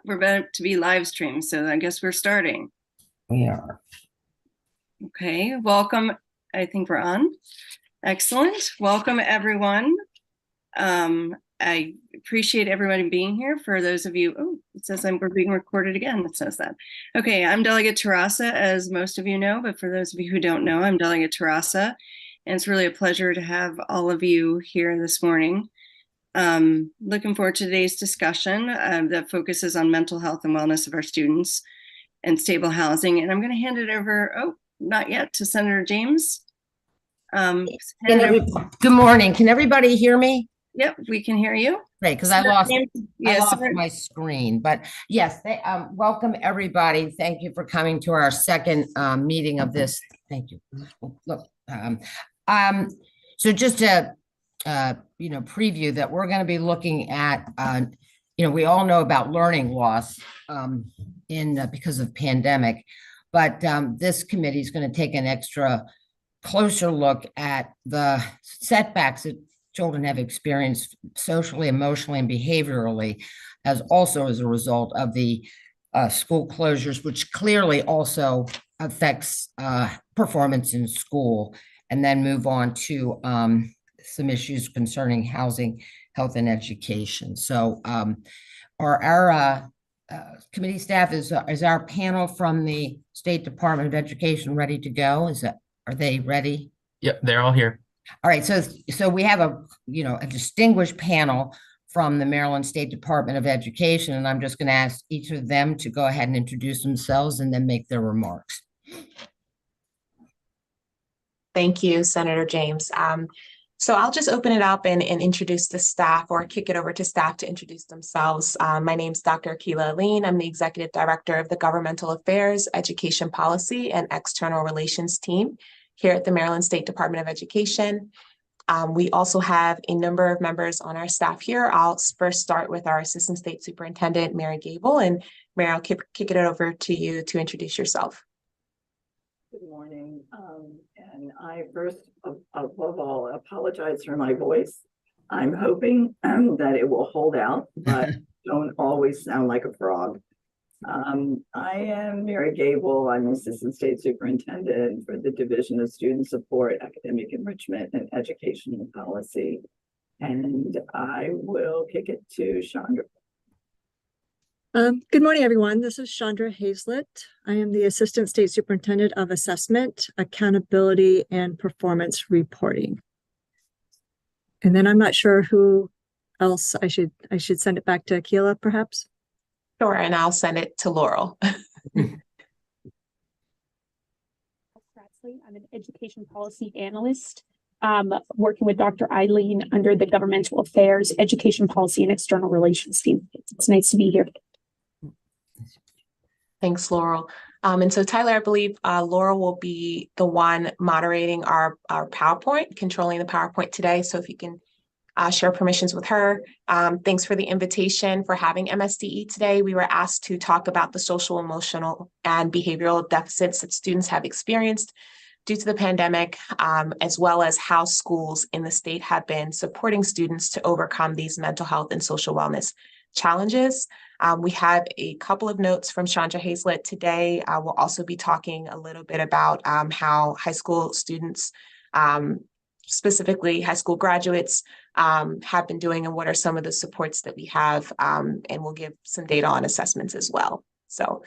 we're about to be live streamed, so I guess we're starting. We are. Okay, welcome. I think we're on. Excellent. Welcome, everyone. I appreciate everybody being here. For those of you, it says we're being recorded again. It says that. Okay, I'm Delegate Terrasa, as most of you know, but for those of you who don't know, I'm Delegate Terrasa, and it's really a pleasure to have all of you here this morning. Looking forward to today's discussion that focuses on mental health and wellness of our students and stable housing. And I'm going to hand it over, not yet, to Senator James. Good morning. Can everybody hear me? Yep, we can hear you. Great, because I lost my screen. But yes, welcome everybody. Thank you for coming to our second meeting of this. Thank you. Look, so just to preview that we're going to be looking at, we all know about learning loss because of pandemic, but this committee is going to take an extra closer look at the setbacks that children have experienced socially, emotionally, and behaviorally, as a result of the school closures, which clearly also affects performance in school, and then move on to some issues concerning housing, health, and education. So our committee staff is our panel from the State Department of Education ready to go? Are they ready? Yep, they're all here. All right, so we have a distinguished panel from the Maryland State Department of Education, and I'm just going to ask each of them to go ahead and introduce themselves and then make their remarks. Thank you, Senator James. So I'll just open it up and introduce the staff, or kick it over to staff to introduce themselves. My name's Dr. Akila Aline. I'm the Executive Director of the Governmental Affairs, Education Policy, and External Relations team here at the Maryland State Department of Education. We also have a number of members on our staff here. I'll first start with our Assistant State Superintendent, Mary Gable. And Mary, I'll kick it over to you to introduce yourself. Good morning. And I first, above all, apologize for my voice. I'm hoping that it will hold out, but don't always sound like a frog. I am Mary Gable. I'm Assistant State Superintendent for the Division of Student Support, Academic Enrichment, and Educational Policy. And I will kick it to Chandra. Good morning, everyone. This is Chandra Hazlett. I am the Assistant State Superintendent of Assessment, Accountability, and Performance Reporting. And then I'm not sure who else I should send it back to Akila, perhaps. Sure, and I'll send it to Laurel. I'm an education policy analyst, working with Dr. Eileen under the Governmental Affairs, Education Policy, and External Relations team. It's nice to be here. Thanks, Laurel. And so, Tyler, I believe Laurel will be the one moderating our PowerPoint, controlling the PowerPoint today. So if you can share permissions with her. Thanks for the invitation for having MSDE today. We were asked to talk about the social, emotional, and behavioral deficits that students have experienced due to the pandemic, as well as how schools in the state have been supporting students to overcome these mental health and social wellness challenges. We have a couple of notes from Chandra Hazlett today. We'll also be talking a little bit about how high school students, specifically high school graduates, have been doing and what are some of the supports that we have, and we'll give some data on assessments as well. So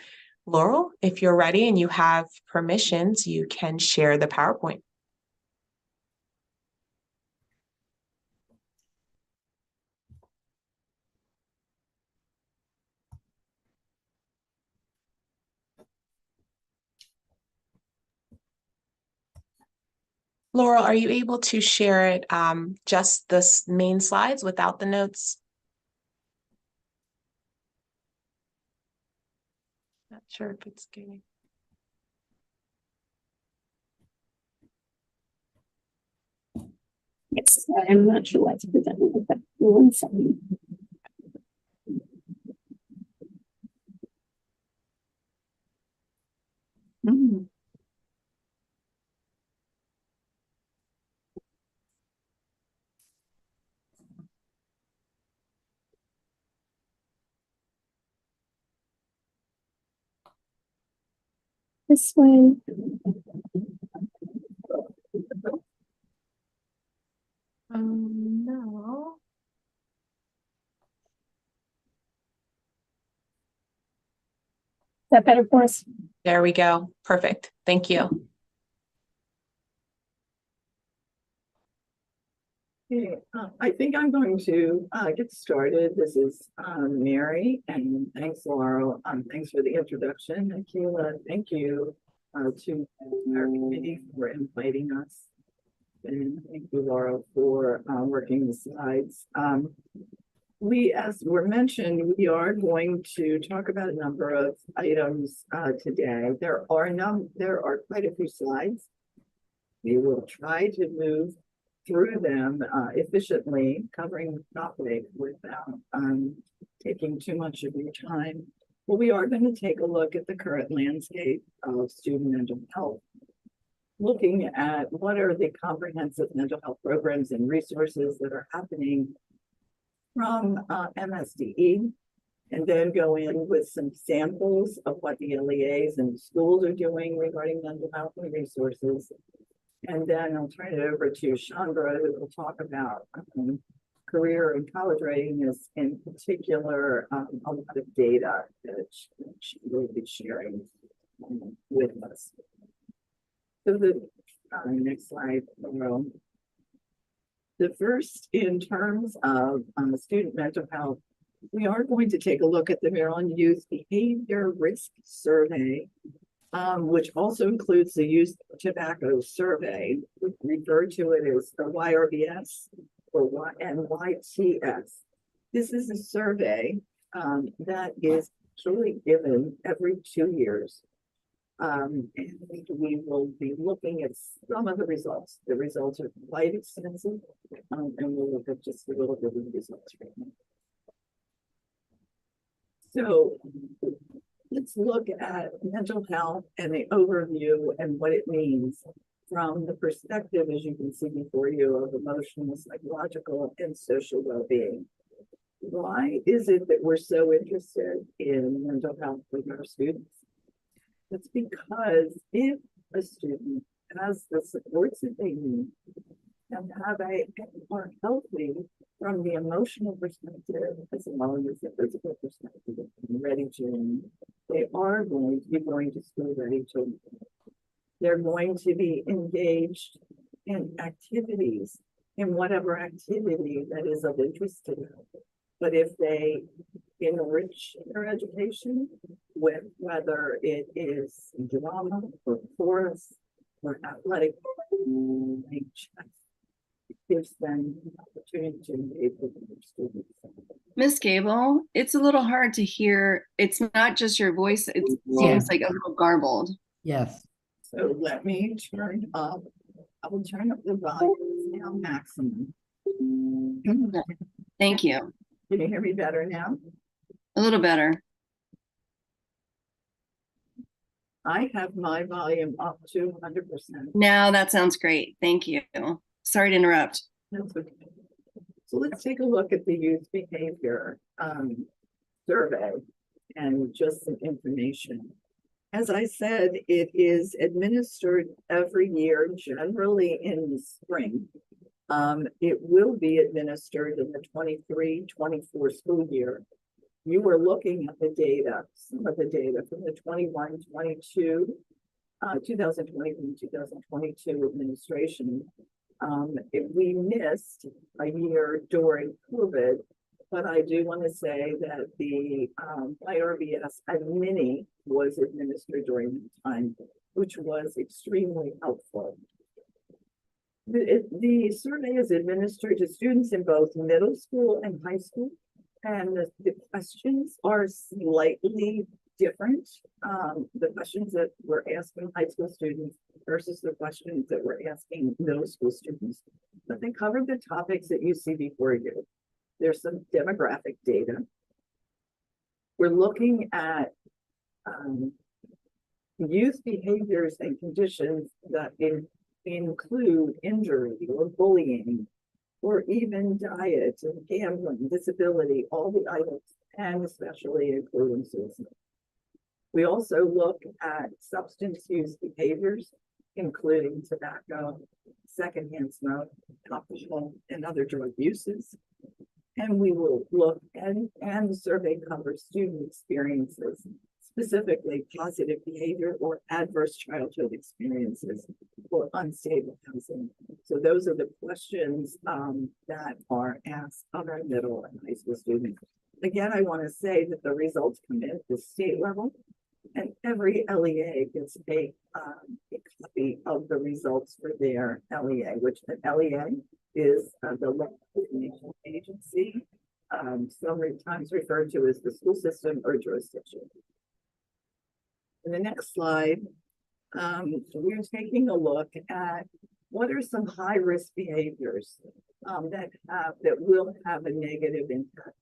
Laurel, if you're ready and you have permissions, you can share the PowerPoint. Laurel, are you able to share it, just the main slides without the notes? Not sure if it's getting. Yes, I'm not sure why it's presented with that. 1 second. This way. No. Is that better for us? There we go. Perfect. Thank you. Okay, I think I'm going to get started. This is Mary, and thanks, Laurel. Thanks for the introduction. Akila, thank you to our committee for inviting us. And thank you, Laurel, for working the slides. We, as were mentioned, we are going to talk about a number of items today. There are quite a few slides. We will try to move through them efficiently, covering the topic without taking too much of your time. Well, we are going to take a look at the current landscape of student mental health, looking at what are the comprehensive mental health programs and resources that are happening from MSDE, and then go in with some samples of what the LEAs and schools are doing regarding mental health and resources. And then I'll turn it over to Chandra, who will talk about career and college readiness, in particular, a lot of data that she will be sharing with us. So the next slide. The first, in terms of student mental health, we are going to take a look at the Maryland Youth Behavior Risk Survey, which also includes the Youth Tobacco Survey. We refer to it as the YRBS or YTS. This is a survey that is truly given every 2 years. And we will be looking at some of the results. The results are quite extensive, and we'll look at just a little bit of the results right now. So let's look at mental health and the overview and what it means from the perspective, as you can see before you, of emotional, psychological, and social well-being. Why is it that we're so interested in mental health with our students? It's because if a student has the supports that they need and are healthy from the emotional perspective as well as the physical perspective and ready to, they are going to be going to school ready to. They're going to be engaged in activities, in whatever activity that is of interest to them. But if they enrich their education with whether it is drama or chorus or athletic, it gives them the opportunity to engage with their students. Miss Gable, it's a little hard to hear. It's not just your voice. It seems like a little garbled. Yes. So let me turn up. I will turn up the volume now maximum. Thank you. Can you hear me better now? A little better. I have my volume up to 100%. Now that sounds great. Thank you. Sorry to interrupt. That's okay. So let's take a look at the youth behavior survey and just some information. As I said, it is administered every year, generally in the spring. It will be administered in the 23-24 school year. You were looking at the data, some of the data from the 21-22, 2021-2022 administration. We missed a year during COVID, but I do want to say that the IRBS mini was administered during that time, which was extremely helpful. The survey is administered to students in both middle school and high school, and the questions are slightly different. The questions that we're asking high school students versus the questions that we're asking middle school students, but they cover the topics that you see before you. There's some demographic data. We're looking at youth behaviors and conditions that include injury or bullying, or even diet and gambling, disability, all the items, and especially including suicide. We also look at substance use behaviors, including tobacco, secondhand smoke, alcohol, and other drug uses. And we will look and the survey covers student experiences, specifically positive behavior or adverse childhood experiences or unstable housing. So those are the questions that are asked of our middle and high school students. Again, I want to say that the results come in at the state level, and every LEA gets a copy of the results for their LEA, which the LEA is the local coordination agency, sometimes referred to as the school system or jurisdiction. In the next slide, we're taking a look at what are some high-risk behaviors that will have a negative impact.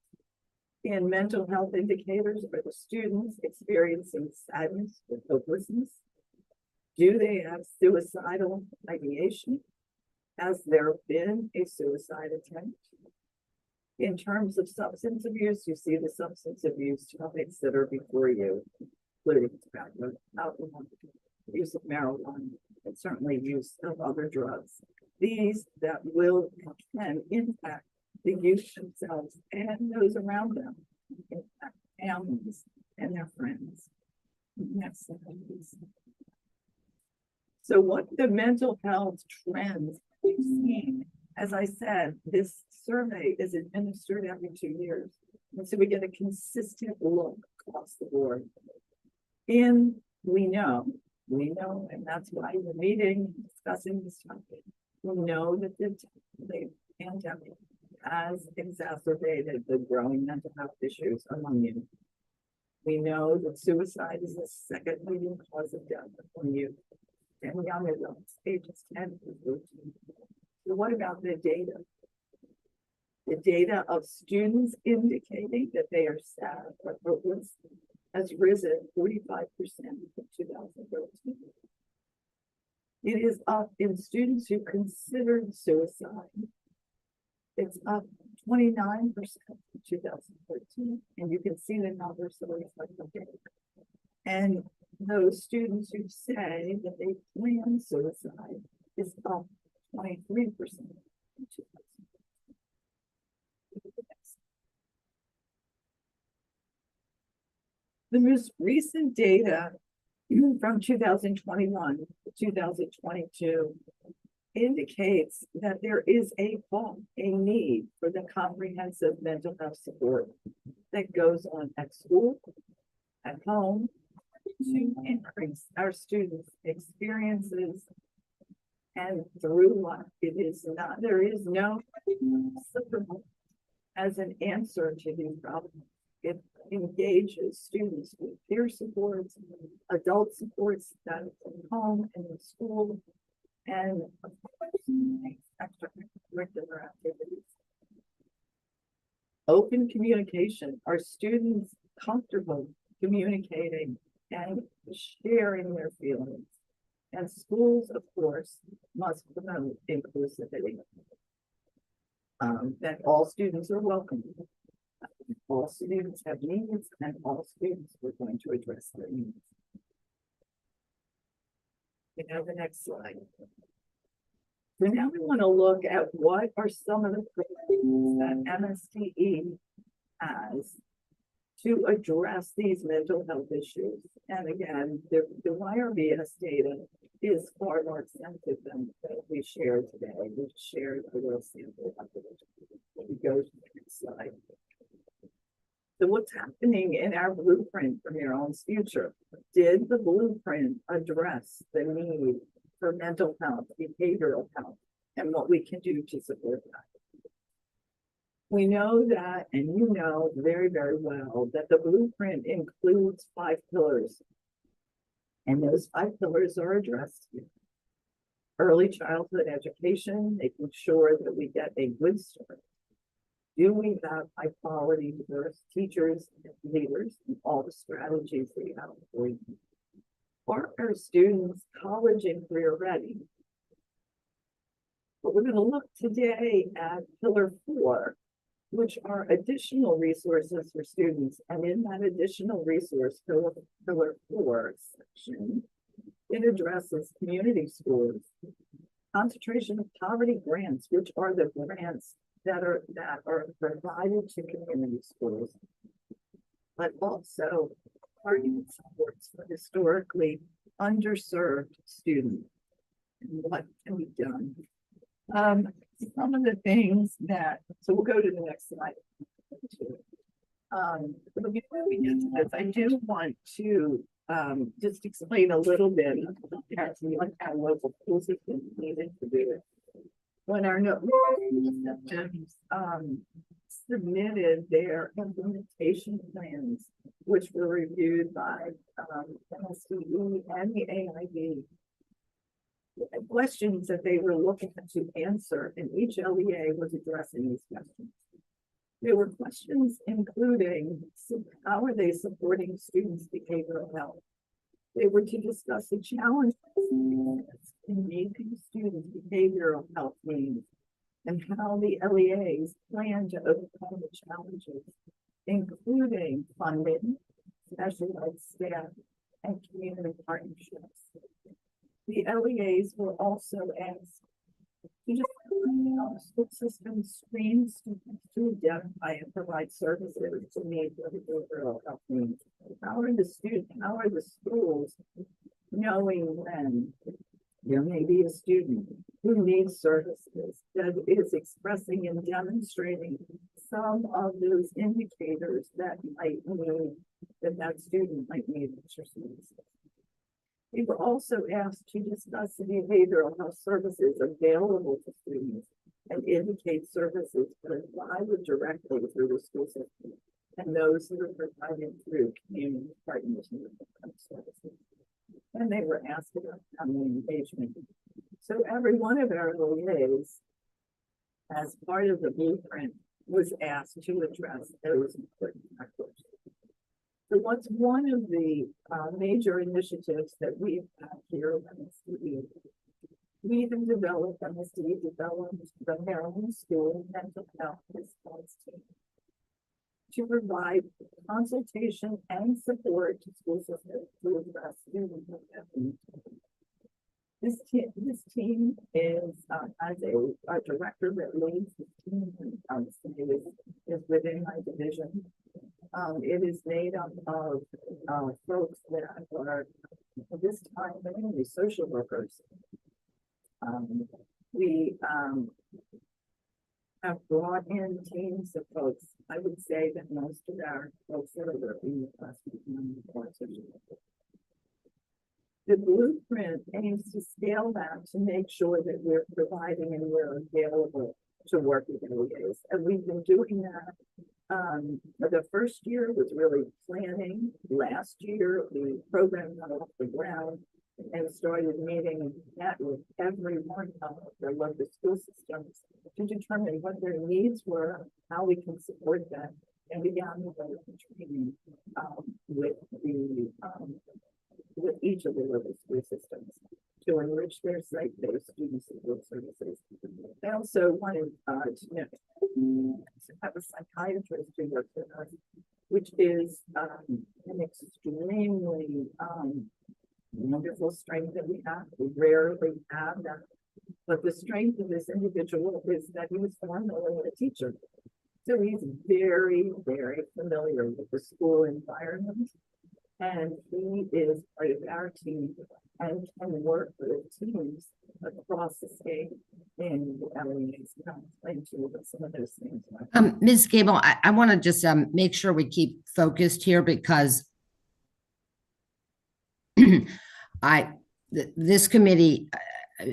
In mental health indicators, are the students experiencing sadness or hopelessness? Do they have suicidal ideation? Has there been a suicide attempt? In terms of substance abuse, you see the substance abuse topics that are before you, including tobacco, alcohol, use of marijuana, and certainly use of other drugs. These that will and can impact the youth themselves and those around them, impact families and their friends. Next slide, please. So what the mental health trends we've seen, as I said, this survey is administered every 2 years. And so we get a consistent look across the board. And we know, and that's why we're meeting, discussing this topic. We know that the pandemic has exacerbated the growing mental health issues among youth. We know that suicide is the second leading cause of death among youth and young adults, ages 10 to 13. So what about the data? The data of students indicating that they are sad or hopeless has risen 45% from 2013. It is up in students who considered suicide. It's up 29% from 2013, and you can see the numbers that reflect the data. And those students who say that they plan suicide is up 23% from 2013. The most recent data from 2021 to 2022 indicates that there is a need for the comprehensive mental health support that goes on at school, at home, to increase our students' experiences and through life. There is no supplement as an answer to these problems. It engages students with peer supports, adult supports that at home and in school, and of course, extracurricular activities. Open communication. Are students comfortable communicating and sharing their feelings? And schools, of course, must promote inclusivity. That all students are welcome. All students have needs, and all students are going to address their needs. You know, the next slide. So now we want to look at what are some of the programs that MSTE has to address these mental health issues. And again, the YRBS data is far more extensive than what we shared today. We shared a little sample of it. We go to the next slide. So what's happening in our blueprint for Your Own Future? Did the blueprint address the need for mental health, behavioral health, and what we can do to support that? We know that, and you know very, very well, that the blueprint includes 5 pillars. And those 5 pillars are addressed here. Early childhood education, making sure that we get a good start. Do we have high quality, diverse teachers and leaders and all the strategies that we have for you? Are our students college and career ready? But we're going to look today at pillar 4, which are additional resources for students. And in that additional resource, pillar 4 section, it addresses community schools, concentration of poverty grants, which are the grants that are provided to community schools, but also targeted supports for historically underserved students. And what can be done? Some of the things that, so we'll go to the next slide. But before we get to this, I do want to just explain a little bit of what our local school system needed to do. When our systems submitted their implementation plans, which were reviewed by MSDE and the AIB, questions that they were looking to answer, and each LEA was addressing these questions. There were questions including how are they supporting students' behavioral health? They were to discuss the challenges in meeting students' behavioral health needs and how the LEAs plan to overcome the challenges, including funding, specialized staff, and community partnerships. The LEAs were also asked to just how the school system screens students to identify and provide services to meet their behavioral health needs. How are the schools knowing when there may be a student who needs services that is expressing and demonstrating some of those indicators that that student might need exercise. We were also asked to discuss the behavioral health services available to students and indicate services provided directly through the school system and those that are provided through community partners and services. And they were asked about family engagement. So every one of our LEAs, as part of the blueprint, was asked to address those important factors. So what's one of the major initiatives that we've had here at MSDE? We even developed the Maryland School Mental Health Response Team to provide consultation and support to school systems to address student mental health. This team is has a director that leads the team, and is within my division. It is made up of folks that are at this time mainly social workers. We have brought in teams of folks. I would say that most of our folks that are working with us are social workers. The blueprint aims to scale that to make sure that we're providing and we're available to work with LEAs. And we've been doing that. The first year was really planning. Last year, the program got off the ground and started meeting that with every one of the local school systems to determine what their needs were, how we can support them, and began with training with each of the local school systems to enrich their site-based student support services. They also wanted to have a psychiatrist who works with us, which is an extremely wonderful strength that we have. We rarely have that. But the strength of this individual is that he was formerly a teacher. So he's very, very familiar with the school environment. And he is part of our team and can work with teams across the state in the LEAs. I'll explain to you what some of those things are. Ms. Gable, I want to just make sure we keep focused here because this committee,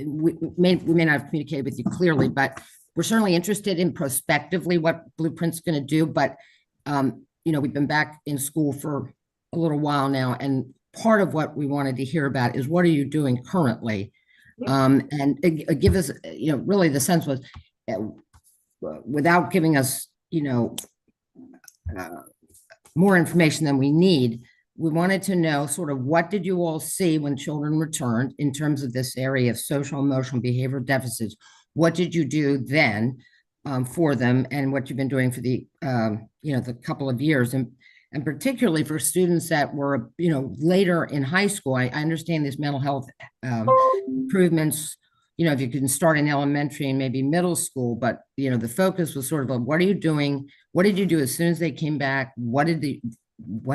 we may not have communicated with you clearly, but we're certainly interested in prospectively what Blueprint's going to do. But, we've been back in school for a little while now. And part of what we wanted to hear about is what are you doing currently? And give us, really the sense was without giving us, more information than we need. We wanted to know sort of what did you all see when children returned in terms of this area of social, emotional, behavioral deficits? What did you do then? for them and what you've been doing for the, the couple of years. And particularly for students that were, later in high school. I understand these mental health improvements, if you can start in elementary and maybe middle school, but, the focus was sort of on what are you doing? What did you do as soon as they came back? What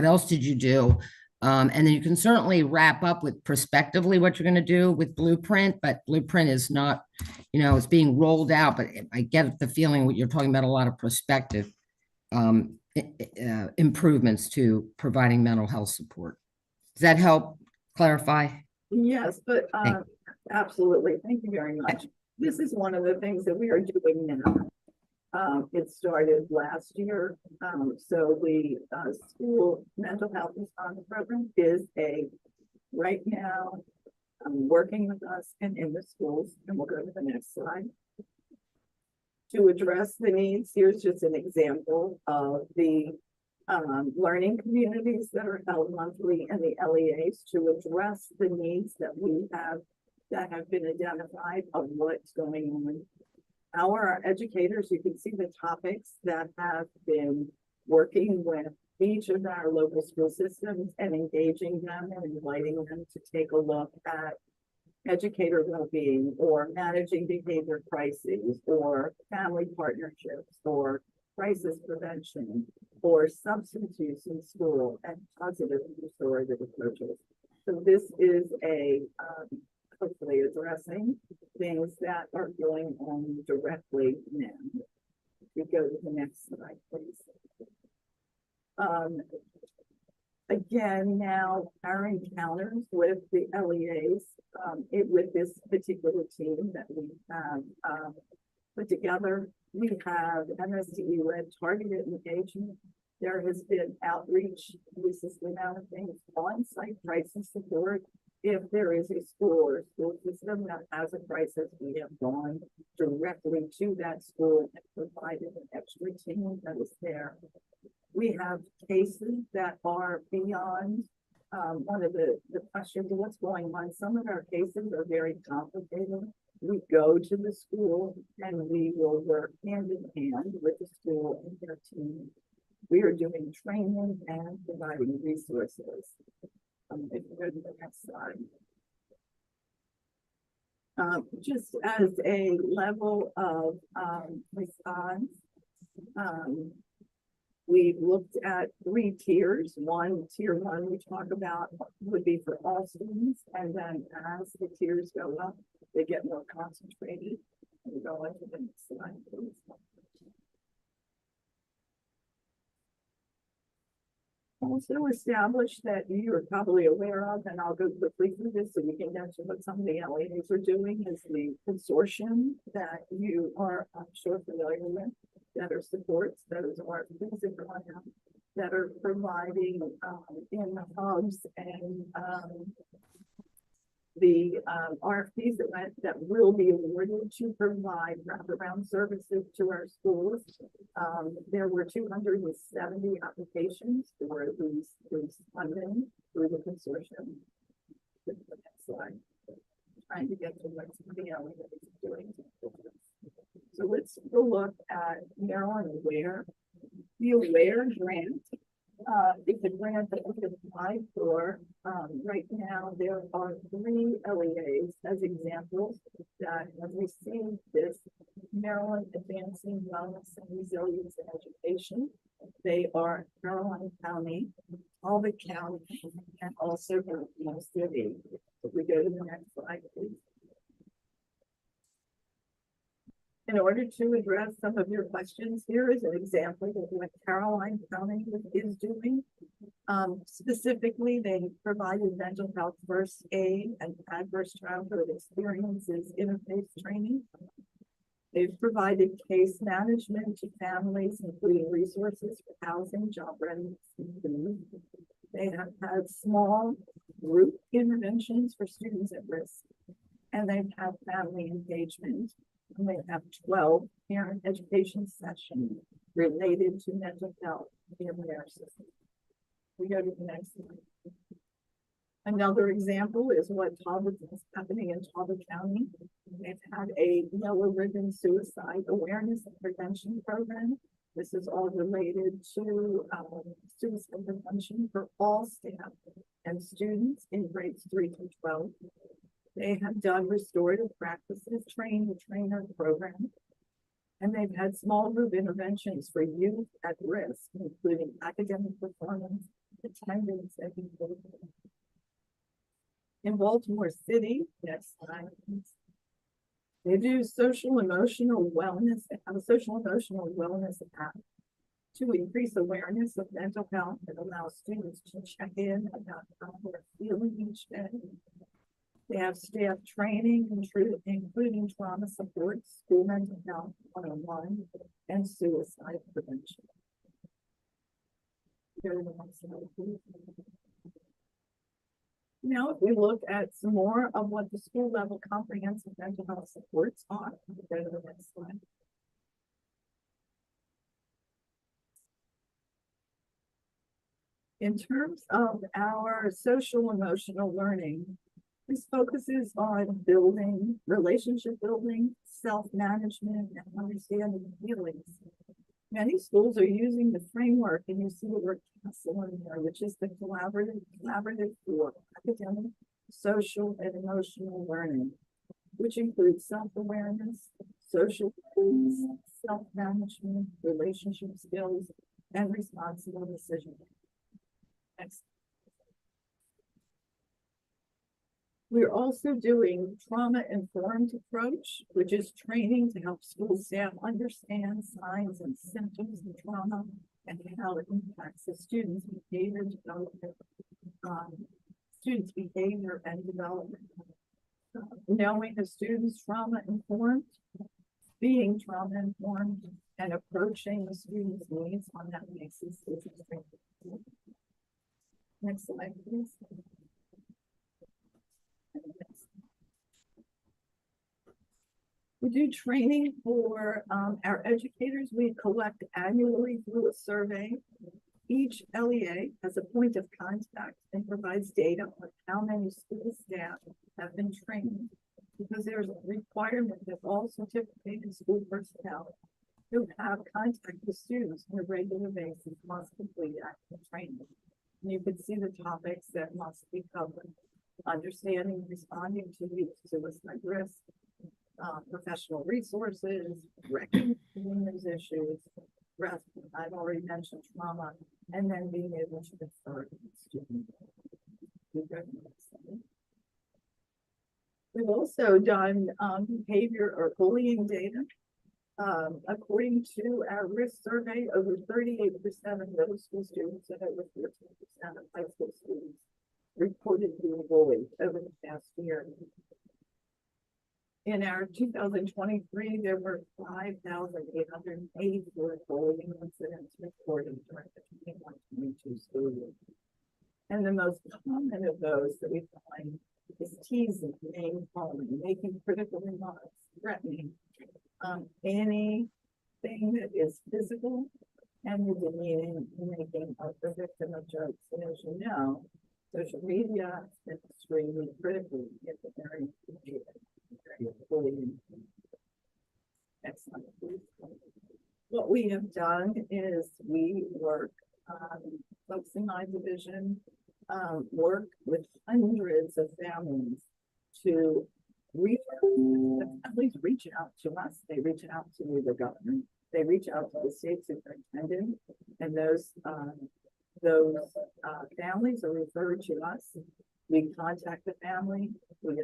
else did you do? And then you can certainly wrap up with prospectively what you're going to do with Blueprint, but Blueprint is not, it's being rolled out, but I get the feeling what you're talking about, a lot of prospective improvements to providing mental health support. Does that help clarify? Yes, but absolutely. Thank you very much. This is one of the things that we are doing now. It started last year. So the school mental health response program is right now working with us and in the schools, and we'll go to the next slide. To address the needs, here's just an example of the learning communities that are held monthly and the LEAs to address the needs that we have that have been identified of what's going on. Our educators, you can see the topics that have been working with each of our local school systems and engaging them and inviting them to take a look at educator well-being or managing behavior crises or family partnerships or crisis prevention or substance use in school and positive restorative approaches. So this is hopefully addressing things that are going on directly now. If we go to the next slide, please. Again, now our encounters with the LEAs, with this particular team that we have put together, we have MSDE-led targeted engagement. There has been outreach. This is the amount of things on-site crisis support. If there is a school or school system that has a crisis, we have gone directly to that school and provided an extra team that is there. We have cases that are beyond one of the questions of what's going on. Some of our cases are very complicated. We go to the school and we will work hand in hand with the school and their team. We are doing training and providing resources. If you go to the next slide. Just as a level of response, we've looked at 3 tiers. Tier one we talk about would be for all students, and then as the tiers go up, they get more concentrated. We go on to the next slide, please. Also established that you're probably aware of, and I'll go quickly through this so we can get to what some of the LEAs are doing, is the consortium that you are, I'm sure, familiar with, that are supports, those are that are providing in the hubs and the RFPs that will be awarded to provide wraparound services to our schools. There were 270 applications for these funding through the consortium. The next slide. Trying to get to what somebody else is doing. So let's go look at Maryland Aware. The Aware grant is a grant that we can apply for. Right now, there are 3 LEAs as examples that have received this Maryland Advancing Wellness and Resilience in Education. They are Caroline County, Talbot County, and also Baltimore City. If we go to the next slide, please. In order to address some of your questions, here is an example of what Caroline County is doing. Specifically, they provided mental health first aid and adverse childhood experiences interface training. They've provided case management to families, including resources for housing, job readiness, and food. They have had small group interventions for students at risk, and they've had family engagement. And they have 12 parent education sessions related to mental health in their system. We go to the next one. Another example is what is happening in Talbot County. They've had a yellow ribbon suicide awareness and prevention program. This is all related to suicide prevention for all staff and students in grades 3 through 12. They have done restorative practices, train the trainer program, and they've had small group interventions for youth at risk, including academic performance, attendance, and behavior. In Baltimore City, next slide, they do social emotional wellness. They have a social emotional wellness app to increase awareness of mental health and allow students to check in about how they're feeling each day. They have staff training, including trauma support, school mental health 101, and suicide prevention. Go to the next slide, please. Now, if we look at some more of what the school level comprehensive mental health supports are, go to the next slide. In terms of our social emotional learning, this focuses on building, relationship building, self-management, and understanding feelings. Many schools are using the framework, and you see the word CASEL in there, which is the collaborative for academic, social, and emotional learning, which includes self-awareness, social skills, self-management, relationship skills, and responsible decision-making. Next. We're also doing trauma-informed approach, which is training to help school staff understand signs and symptoms of trauma and how it impacts the students' behavior development, and development. Knowing the students' trauma-informed, being trauma-informed, and approaching the students' needs on that basis is extremely important. Next slide, please. We do training for our educators. We collect annually through a survey. Each LEA has a point of contact and provides data on how many school staff have been trained, because there's a requirement that all certificated school personnel who have contact with students on a regular basis must complete active training. And you can see the topics that must be covered: understanding, responding to youth suicide risk, professional resources, recognizing those issues, I've already mentioned trauma, and then being able to refer to the student. We've also done behavior or bullying data. According to our risk survey, over 38% of middle school students and over 14% of high school students reported being bullied over the past year. In our 2023, there were 5,884 bullying incidents reported during the 21-22 school year. And the most common of those that we find is teasing, name calling, making critical remarks, threatening, anything that is physical, and the demeaning, making of the victim of jokes. And as you know, social media has been extremely critical in the area of bullying. Excellent. What we have done is we work, folks in my division work with hundreds of families to reach out to us. They reach out to the government. They reach out to the state superintendent, and those families are referred to us. We contact the family. We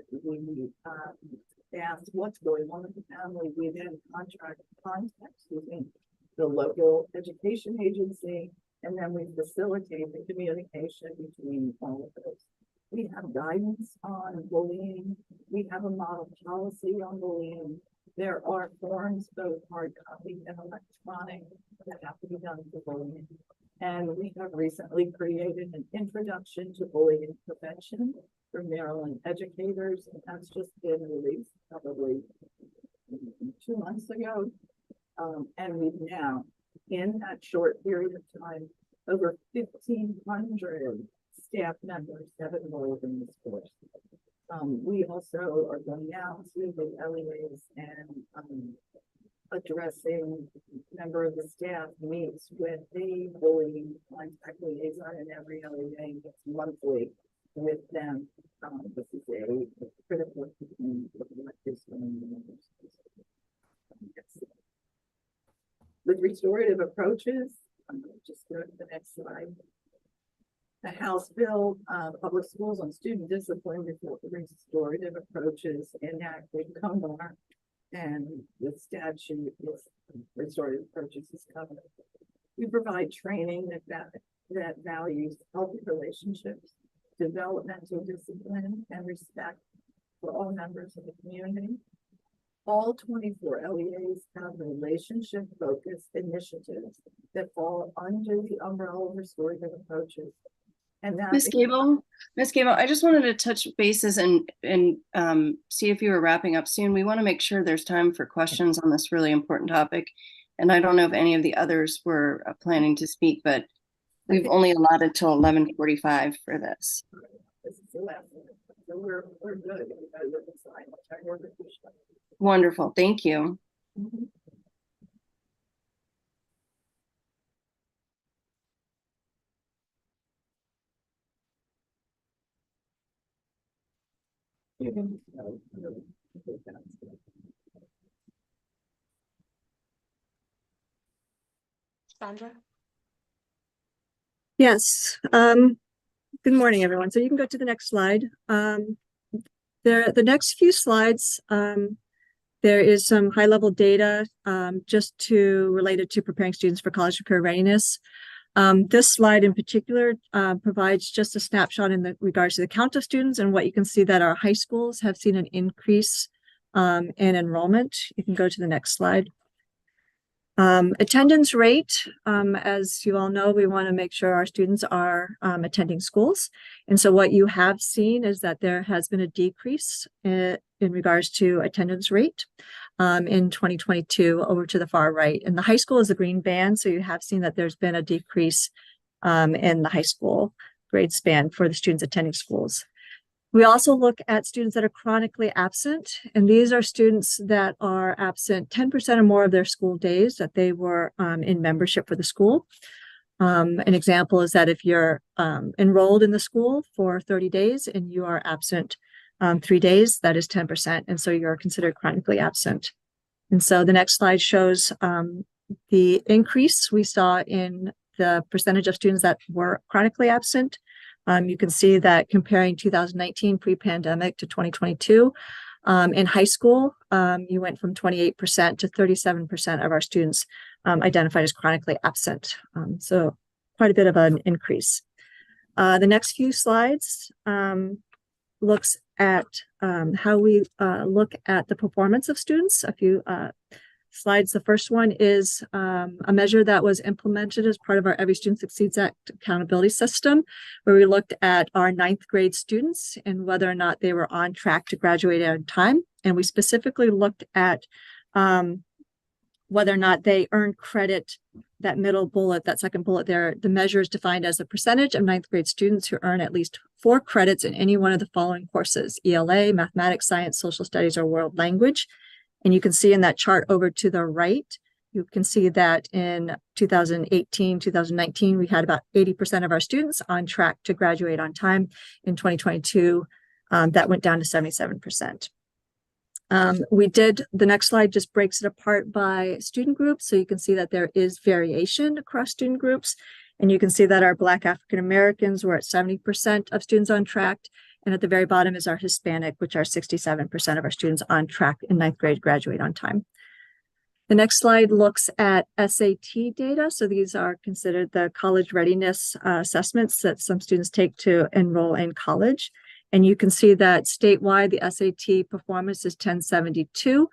ask what's going on with the family. We then contact the local education agency, and then we facilitate the communication between all of those. We have guidance on bullying. We have a model policy on bullying. There are forms, both hard copy and electronic, that have to be done for bullying. And we have recently created an introduction to bullying prevention for Maryland educators, and that's just been released probably 2 months ago. And we've now, in that short period of time, over 1,500 staff members have enrolled in this course. We also are going out to the LEAs and addressing member of the staff meets with the bullying contact liaison in every LEA monthly with them. This is a critical thing with this one. With restorative approaches, I'm going to just go to the next slide. The House bill, public schools on student discipline before restorative approaches enacted COMAR, and the statute is restorative approaches is covered. We provide training that values healthy relationships, developmental discipline, and respect for all members of the community. All 24 LEAs have relationship-focused initiatives that fall under the umbrella of restorative approaches. And that Ms. Gable, I just wanted to touch bases and see if you were wrapping up soon. We want to make sure there's time for questions on this really important topic. And I don't know if any of the others were planning to speak, but we've only allotted till 11:45 for this. This is the last one. So we're good. Wonderful. Thank you. Mhm. Sandra? Yes. Good morning, everyone. So you can go to the next slide. The next few slides, there is some high-level data just related to preparing students for college and career readiness. This slide in particular provides just a snapshot in regards to the count of students, and what you can see that our high schools have seen an increase in enrollment. You can go to the next slide. Attendance rate, as you all know, we want to make sure our students are attending schools. And so what you have seen is that there has been a decrease in regards to attendance rate in 2022 over to the far right. And the high school is the green band. So you have seen that there's been a decrease in the high school grade span for the students attending schools. We also look at students that are chronically absent, and these are students that are absent 10% or more of their school days that they were in membership for the school. An example is that if you're enrolled in the school for 30 days and you are absent 3 days, that is 10%, and so you're considered chronically absent. And so the next slide shows the increase we saw in the percentage of students that were chronically absent. You can see that comparing 2019 pre-pandemic to 2022, in high school, you went from 28% to 37% of our students identified as chronically absent. So quite a bit of an increase. The next few slides looks at how we look at the performance of students. A few slides. The first one is a measure that was implemented as part of our Every Student Succeeds Act accountability system, where we looked at our 9th grade students and whether or not they were on track to graduate on time. And we specifically looked at whether or not they earned credit. That middle bullet, that second bullet there, the measure is defined as a percentage of 9th grade students who earn at least 4 credits in any one of the following courses: ELA, mathematics, science, social studies, or world language. And you can see in that chart over to the right, you can see that in 2018, 2019, we had about 80% of our students on track to graduate on time. In 2022, that went down to 77%. The next slide just breaks it apart by student groups. So you can see that there is variation across student groups. And you can see that our Black African Americans were at 70% of students on track. And at the very bottom is our Hispanic, which are 67% of our students on track in 9th grade graduate on time. The next slide looks at SAT data. So these are considered the college readiness assessments that some students take to enroll in college. And you can see that statewide, the SAT performance is 1072.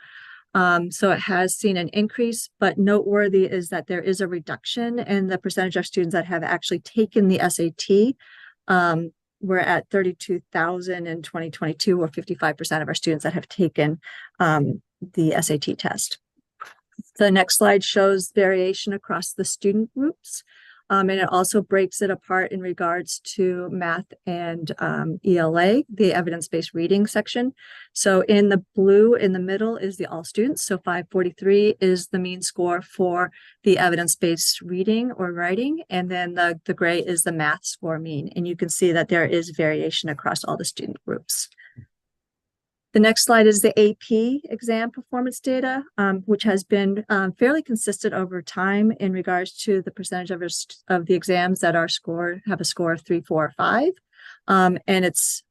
So it has seen an increase, but noteworthy is that there is a reduction in the percentage of students that have actually taken the SAT. We're at 32,000 in 2022, or 55% of our students that have taken the SAT test. The next slide shows variation across the student groups. And it also breaks it apart in regards to math and ELA, the evidence-based reading section. So in the blue in the middle is the all students. So 543 is the mean score for the evidence-based reading or writing. And then the gray is the math score mean. And you can see that there is variation across all the student groups. The next slide is the AP exam performance data, which has been fairly consistent over time in regards to the percentage of the exams that have a score of 3, 4, or 5. And it's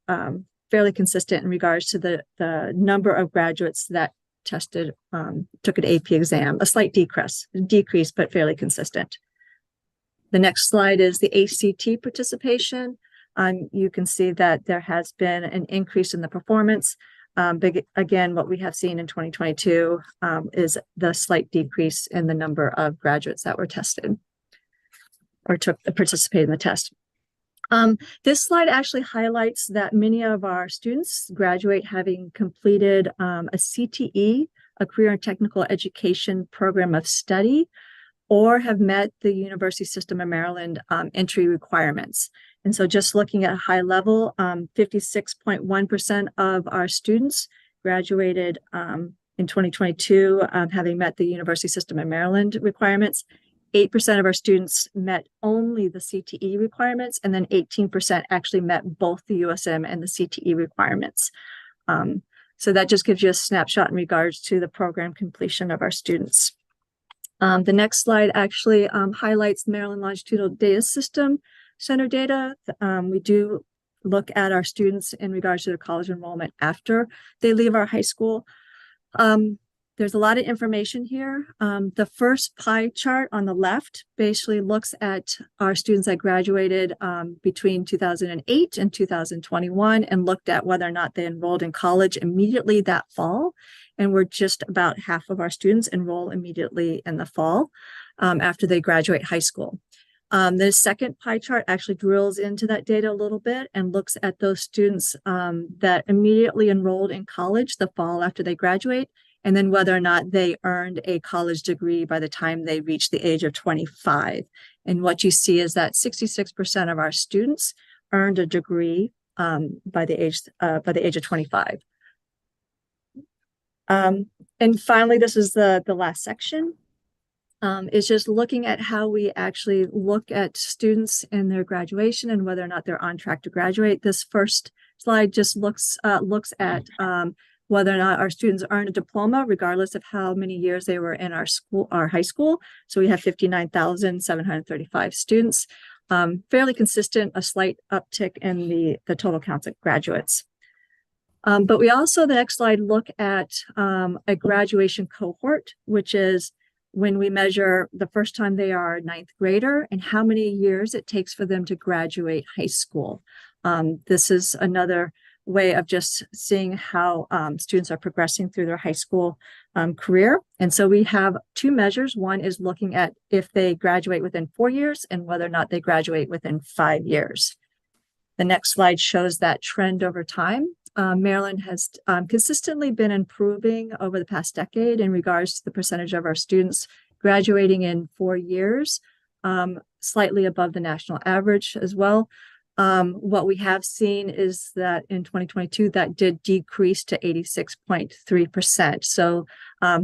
fairly consistent in regards to the number of graduates that took an AP exam, a slight decrease, but fairly consistent. The next slide is the ACT participation. You can see that there has been an increase in the performance. But again, what we have seen in 2022 is the slight decrease in the number of graduates that were tested or participated in the test. This slide actually highlights that many of our students graduate having completed a CTE, a career and technical education program of study, or have met the University System of Maryland entry requirements. And so just looking at a high level, 56.1% of our students graduated in 2022 having met the University System of Maryland requirements. 8% of our students met only the CTE requirements, and then 18% actually met both the USM and the CTE requirements. So that just gives you a snapshot in regards to the program completion of our students. The next slide actually highlights the Maryland Longitudinal Data System Center data. We do look at our students in regards to their college enrollment after they leave our high school. There's a lot of information here. The first pie chart on the left basically looks at our students that graduated between 2008 and 2021 and looked at whether or not they enrolled in college immediately that fall. And we're just about half of our students enroll immediately in the fall after they graduate high school. The second pie chart actually drills into that data a little bit and looks at those students that immediately enrolled in college the fall after they graduate, and then whether or not they earned a college degree by the time they reach the age of 25. And what you see is that 66% of our students earned a degree by the age of 25. And finally, this is the last section. Is just looking at how we actually look at students and their graduation and whether or not they're on track to graduate. This first slide just looks at whether or not our students earn a diploma, regardless of how many years they were in our high school. So we have 59,735 students, fairly consistent, a slight uptick in the total counts of graduates. But we also, the next slide, look at a graduation cohort, which is when we measure the first time they are a ninth grader and how many years it takes for them to graduate high school. This is another way of just seeing how students are progressing through their high school career. And so we have two measures. One is looking at if they graduate within 4 years and whether or not they graduate within 5 years. The next slide shows that trend over time. Maryland has consistently been improving over the past decade in regards to the percentage of our students graduating in 4 years, slightly above the national average as well. What we have seen is that in 2022, that did decrease to 86.3%. So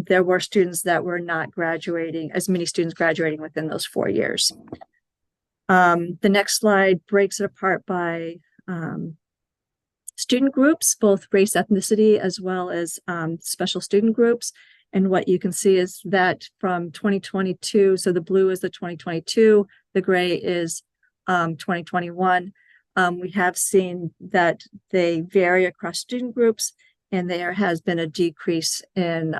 there were students that were not graduating, as many students graduating within those 4 years. The next slide breaks it apart by student groups, both race, ethnicity, as well as special student groups. And what you can see is that from 2022, so the blue is the 2022, the gray is 2021. We have seen that they vary across student groups, and there has been a decrease in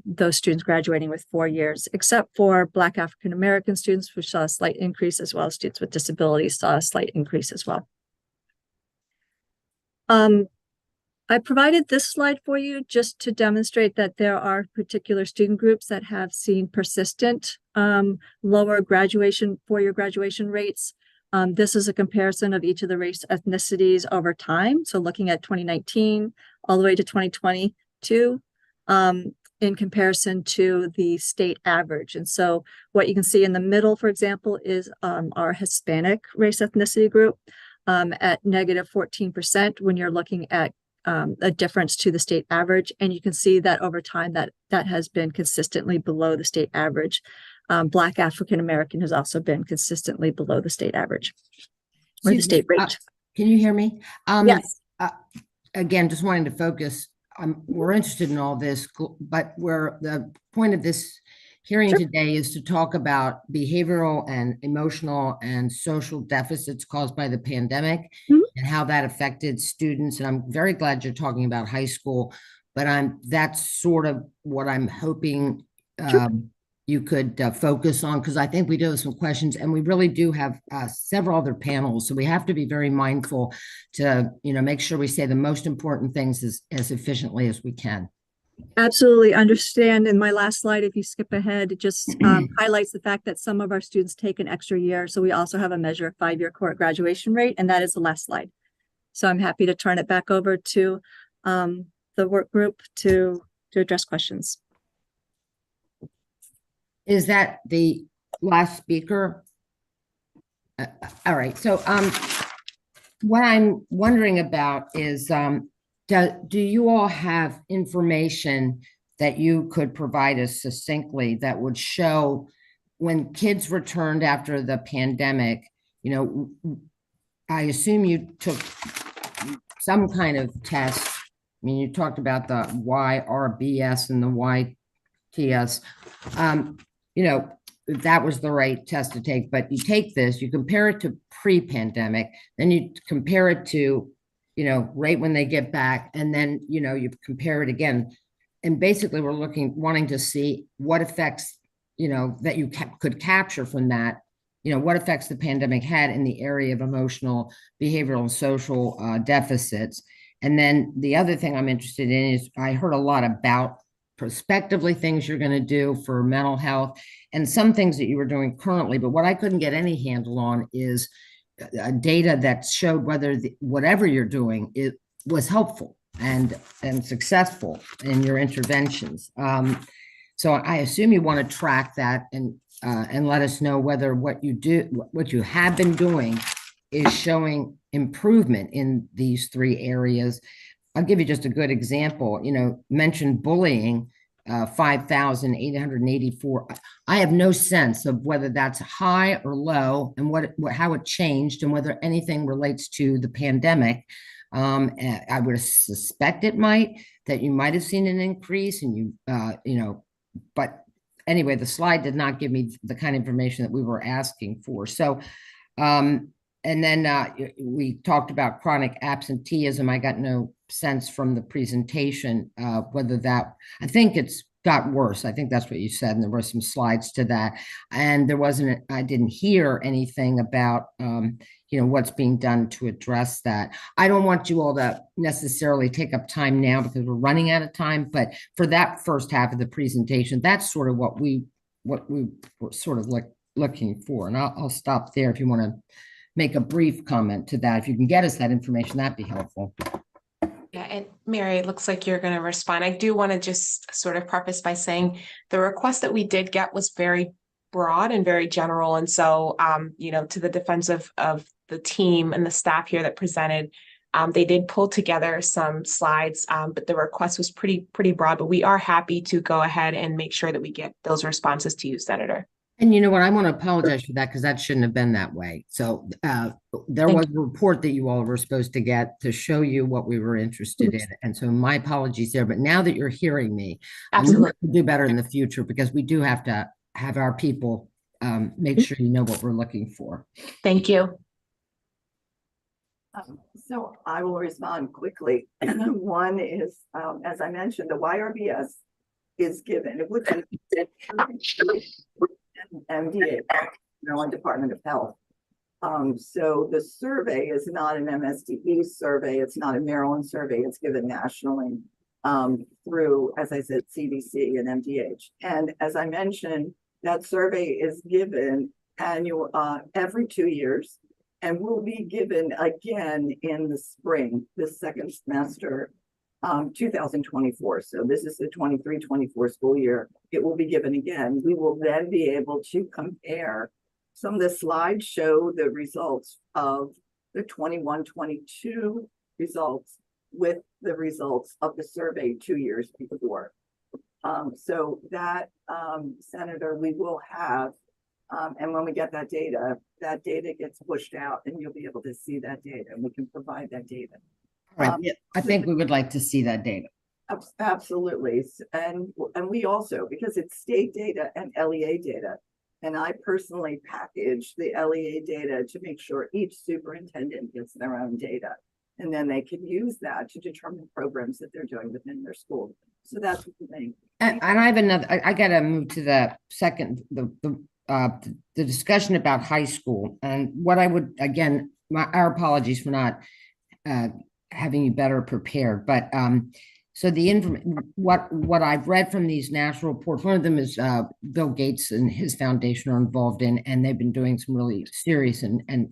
those students graduating with 4 years, except for Black African American students, which saw a slight increase, as well as students with disabilities saw a slight increase as well. I provided this slide for you just to demonstrate that there are particular student groups that have seen persistent lower graduation, 4-year graduation rates. This is a comparison of each of the race ethnicities over time. So looking at 2019 all the way to 2022. in comparison to the state average. And so what you can see in the middle, for example, is our Hispanic race ethnicity group at negative 14% when you're looking at a difference to the state average. And you can see that over time that has been consistently below the state average. Black African American has also been consistently below the state average or the state rate. Can you hear me? Yes. Again, just wanting to focus. We're interested in all this, but the point of this hearing today is to talk about behavioral and emotional and social deficits caused by the pandemic and how that affected students. And I'm very glad you're talking about high school, but that's sort of what I'm hoping you could focus on, because I think we do have some questions, and we really do have several other panels. So we have to be very mindful to, make sure we say the most important things as efficiently as we can. Absolutely understand. In my last slide, if you skip ahead, it just highlights the fact that some of our students take an extra year. So we also have a measure of 5-year cohort graduation rate, and that is the last slide. So I'm happy to turn it back over to the work group to address questions. Is that the last speaker? All right. So what I'm wondering about is, do you all have information that you could provide us succinctly that would show when kids returned after the pandemic? I assume you took some kind of test. I mean, you talked about the YRBS and the YTS. That was the right test to take, but you take this, you compare it to pre-pandemic, then you compare it to, right when they get back, and then, you compare it again. And basically we're wanting to see what effects, that you could capture from that, what effects the pandemic had in the area of emotional, behavioral, and social deficits. And then the other thing I'm interested in is, I heard a lot about prospectively things you're going to do for mental health and some things that you were doing currently, but what I couldn't get any handle on is data that showed whether whatever you're doing, it was helpful and successful in your interventions. So I assume you want to track that and let us know whether what you have been doing is showing improvement in these 3 areas. I'll give you just a good example. Mentioned bullying, 5,884. I have no sense of whether that's high or low, and how it changed, and whether anything relates to the pandemic. I would suspect that you might have seen an increase, and but anyway, the slide did not give me the kind of information that we were asking for. So, and then we talked about chronic absenteeism. I got no sense from the presentation whether that, I think it's got worse. I think that's what you said, and there were some slides to that. And I didn't hear anything about, what's being done to address that. I don't want you all to necessarily take up time now because we're running out of time, but for that first half of the presentation, that's sort of what we were sort of looking for. And I'll stop there if you want to make a brief comment to that. If you can get us that information, that'd be helpful. Yeah, and Mary, it looks like you're going to respond. I do want to just sort of preface by saying the request that we did get was very broad and very general. And so, to the defense of the team and the staff here that presented, they did pull together some slides, but the request was pretty broad. But we are happy to go ahead and make sure that we get those responses to you, Senator. And you know what, I want to apologize for that because that shouldn't have been that way. So there was a report that you all were supposed to get to show you what we were interested in. And so my apologies there. But now that you're hearing me, Absolutely. I'm going to do better in the future, because we do have to have our people make sure you know what we're looking for. Thank you. So I will respond quickly. One is, as I mentioned, the YRBS is given, which is MDA, Maryland Department of Health. So the survey is not an MSDE survey. It's not a Maryland survey. It's given nationally through, as I said, CDC and MDH. And as I mentioned, that survey is given every 2 years, and will be given again in the spring, this second semester. 2024. So this is the 23-24 school year. It will be given again. We will then be able to compare. Some of the slides show the results of the 21-22 results with the results of the survey 2 years before. So that, Senator, we will have, and when we get that data gets pushed out and you'll be able to see that data and we can provide that data. Right. Yeah, I think we would like to see that data. Absolutely. And we also, because it's state data and LEA data, and I personally package the LEA data to make sure each superintendent gets their own data. And then they can use that to determine programs that they're doing within their school. So that's the thing. And I have another, I gotta move to the second, the discussion about high school. And what I would, again, our apologies for not having you better prepared, but so what I've read from these national reports, one of them is Bill Gates and his foundation are involved in, and they've been doing some really serious and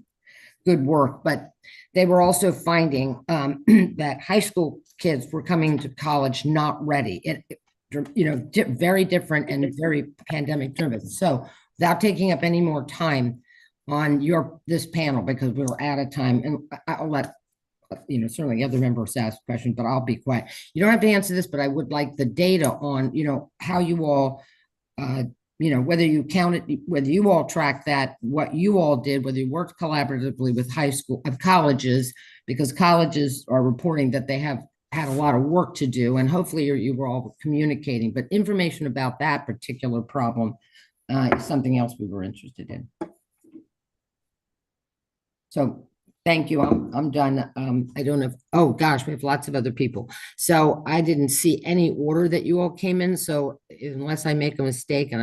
good work, but they were also finding that high school kids were coming to college not ready. Very different and very pandemic driven. So without taking up any more time on this panel, because we're out of time, and I'll let certainly other members ask questions, but I'll be quiet. You don't have to answer this, but I would like the data on, how you all, whether you counted, whether you all track that, what you all did, whether you worked collaboratively with colleges, because colleges are reporting that they have had a lot of work to do, and hopefully you were all communicating, but information about that particular problem is something else we were interested in. So thank you. I'm done. I don't have, oh gosh, we have lots of other people. So I didn't see any order that you all came in. So unless I make a mistake,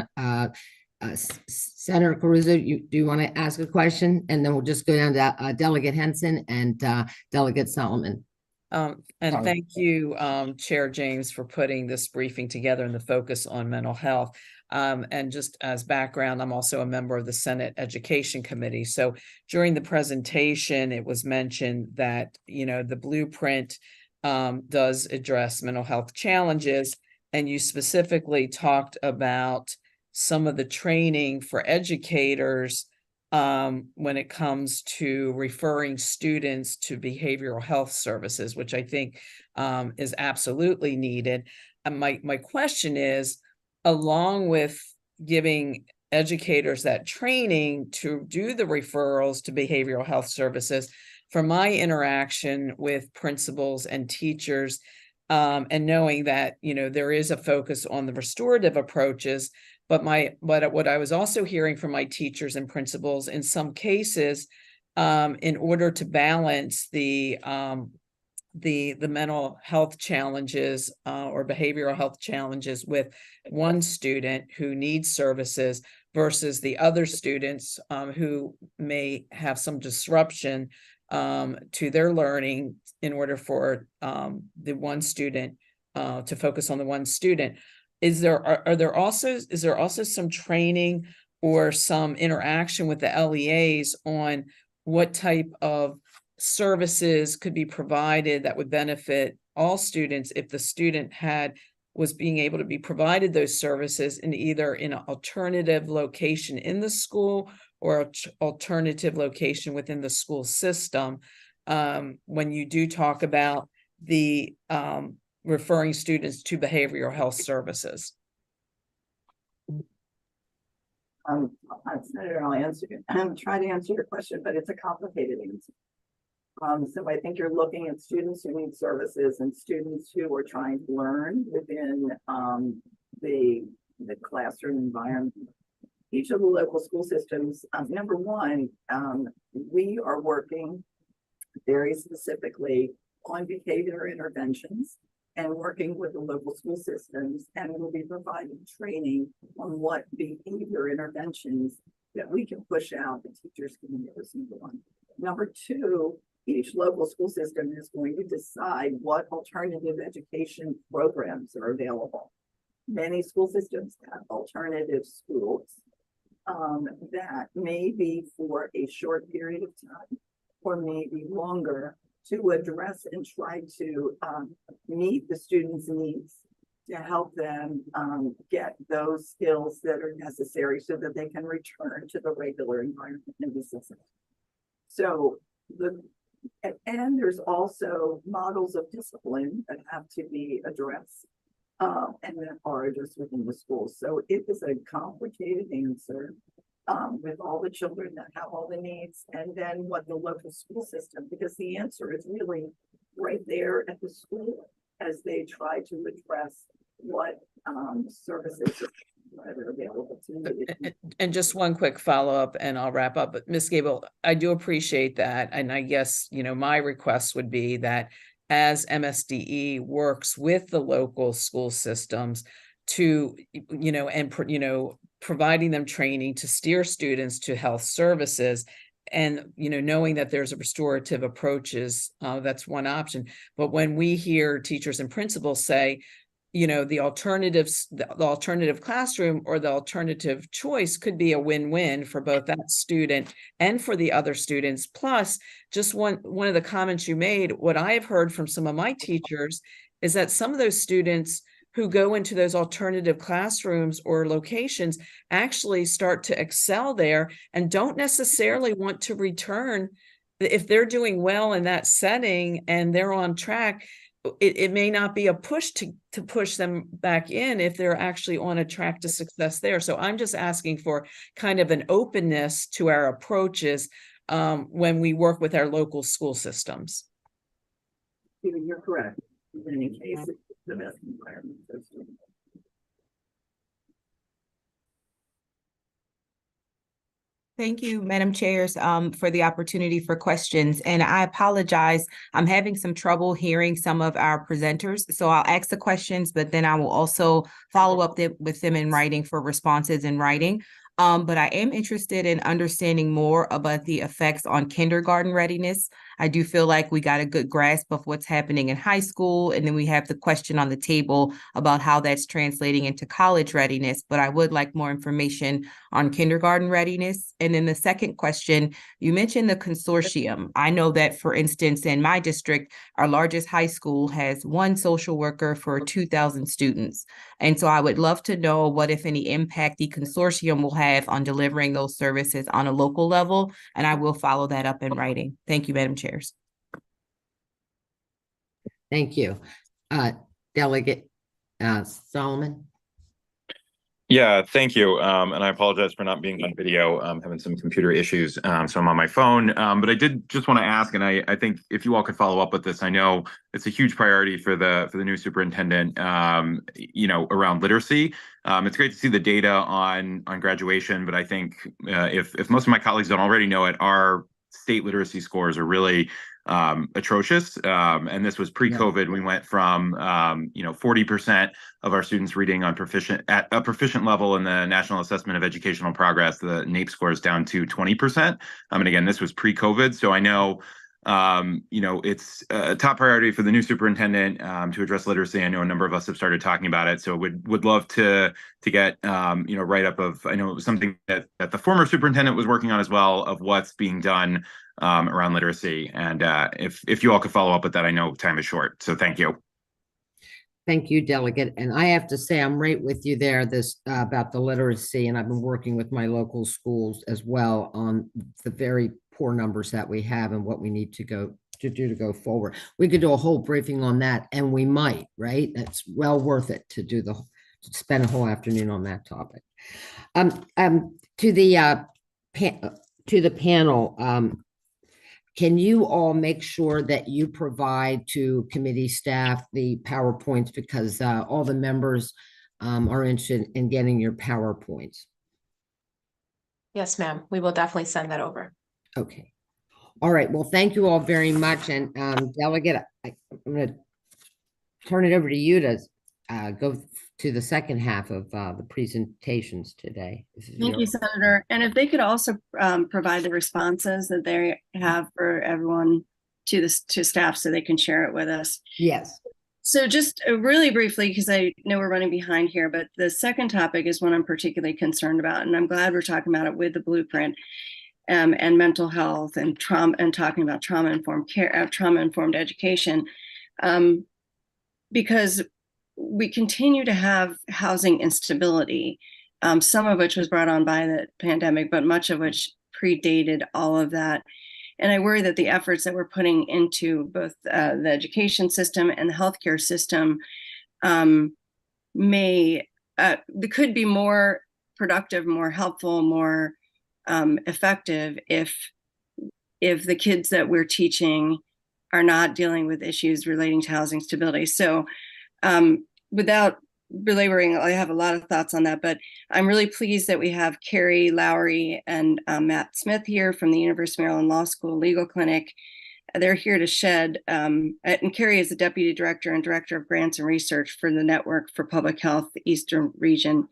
Senator Caruso, do you want to ask a question? And then we'll just go down to Delegate Henson and Delegate Solomon. Thank you, Chair James, for putting this briefing together and the focus on mental health. And just as background, I'm also a member of the Senate Education Committee. So during the presentation, it was mentioned that, the blueprint does address mental health challenges. And you specifically talked about some of the training for educators when it comes to referring students to behavioral health services, which I think is absolutely needed. And my question is, along with giving educators that training to do the referrals to behavioral health services, from my interaction with principals and teachers, and knowing that, there is a focus on the restorative approaches, but what I was also hearing from my teachers and principals, in some cases, in order to balance the mental health challenges or behavioral health challenges with one student who needs services versus the other students who may have some disruption to their learning, in order for the one student to focus on the one student. Is there also some training or some interaction with the LEAs on what type of services could be provided that would benefit all students if the student was being able to be provided those services in either an alternative location in the school or an alternative location within the school system, when you do talk about the referring students to behavioral health services? Senator, I'll try to answer your question, but it's a complicated answer. So I think you're looking at students who need services and students who are trying to learn within the classroom environment. Each of the local school systems, number one, we are working very specifically on behavior interventions and working with the local school systems, and we'll be providing training on what behavior interventions that we can push out that teachers can use. Number one. Number two, each local school system is going to decide what alternative education programs are available. Many school systems have alternative schools that may be for a short period of time or maybe longer to address and try to meet the students' needs, to help them get those skills that are necessary so that they can return to the regular environment in the system. So and there's also models of discipline that have to be addressed and that are addressed within the schools. So it is a complicated answer with all the children that have all the needs, and then what the local school system, because the answer is really right there at the school as they try to address what services are available to them. And just one quick follow-up and I'll wrap up. But Ms. Gable, I do appreciate that. And I guess, my request would be that as MSDE works with the local school systems to, providing them training to steer students to health services, and, knowing that there's a restorative approaches, that's one option. But when we hear teachers and principals say, the alternatives, the alternative classroom or the alternative choice could be a win-win for both that student and for the other students. Plus, just one of the comments you made, what I have heard from some of my teachers is that some of those students who go into those alternative classrooms or locations actually start to excel there and don't necessarily want to return. If they're doing well in that setting and they're on track, it may not be a push to push them back in if they're actually on a track to success there. So I'm just asking for kind of an openness to our approaches when we work with our local school systems. You're correct. In any case, it's the best environment. Thank you, Madam Chairs, for the opportunity for questions. And I apologize, I'm having some trouble hearing some of our presenters. So I'll ask the questions, but then I will also follow up with them in writing for responses in writing. But I am interested in understanding more about the effects on kindergarten readiness. I do feel like we got a good grasp of what's happening in high school, and then we have the question on the table about how that's translating into college readiness, but I would like more information on kindergarten readiness. And then the second question, you mentioned the consortium. I know that, for instance, in my district, our largest high school has one social worker for 2,000 students. And so I would love to know what, if any, impact the consortium will have on delivering those services on a local level, and I will follow that up in writing. Thank you, Madam Chairs. Thank you. Delegate Solomon. Yeah, thank you. And I apologize for not being on video. I'm having some computer issues, so I'm on my phone. But I did just want to ask, and I think if you all could follow up with this, I know it's a huge priority for the new superintendent, around literacy. It's great to see the data on graduation, but I think if most of my colleagues don't already know it, our state literacy scores are really atrocious. And this was pre-COVID. We went from 40% of our students reading at a proficient level in the National Assessment of Educational Progress, the NAEP scores, down to 20%. And again, this was pre-COVID. So I know it's a top priority for the new superintendent to address literacy. I know a number of us have started talking about it, so would love to get write up of. I know it was something that the former superintendent was working on as well, of what's being done around literacy. And if you all could follow up with that, I know time is short. So thank you. Thank you, Delegate. And I have to say, I'm right with you there about the literacy, and I've been working with my local schools as well on the very poor numbers that we have and what we need to do to go forward. We could do a whole briefing on that, and we might, right? That's well worth it to spend a whole afternoon on that topic. To the panel, can you all make sure that you provide to committee staff the PowerPoints, because all the members are interested in getting your PowerPoints? Yes, ma'am. We will definitely send that over. Okay. All right. Well, thank you all very much. And Delegate, I'm going to turn it over to you to go to the second half of the presentations today. Thank you, Senator. And if they could also provide the responses that they have for everyone to staff, so they can share it with us. Yes. So just really briefly, because I know we're running behind here, but the second topic is one I'm particularly concerned about, and I'm glad we're talking about it with the blueprint. and mental health and trauma, and talking about trauma-informed care, trauma-informed education, because we continue to have housing instability, some of which was brought on by the pandemic, but much of which predated all of that. And I worry that the efforts that we're putting into both the education system and the healthcare system could be more productive, more helpful, more effective if the kids that we're teaching are not dealing with issues relating to housing stability. So without belaboring, I have a lot of thoughts on that, but I'm really pleased that we have Carrie Lowry and Matt Smith here from the University of Maryland Law School Legal Clinic. They're here to shed, and Carrie is the Deputy Director and Director of Grants and Research for the Network for Public Health Eastern Region.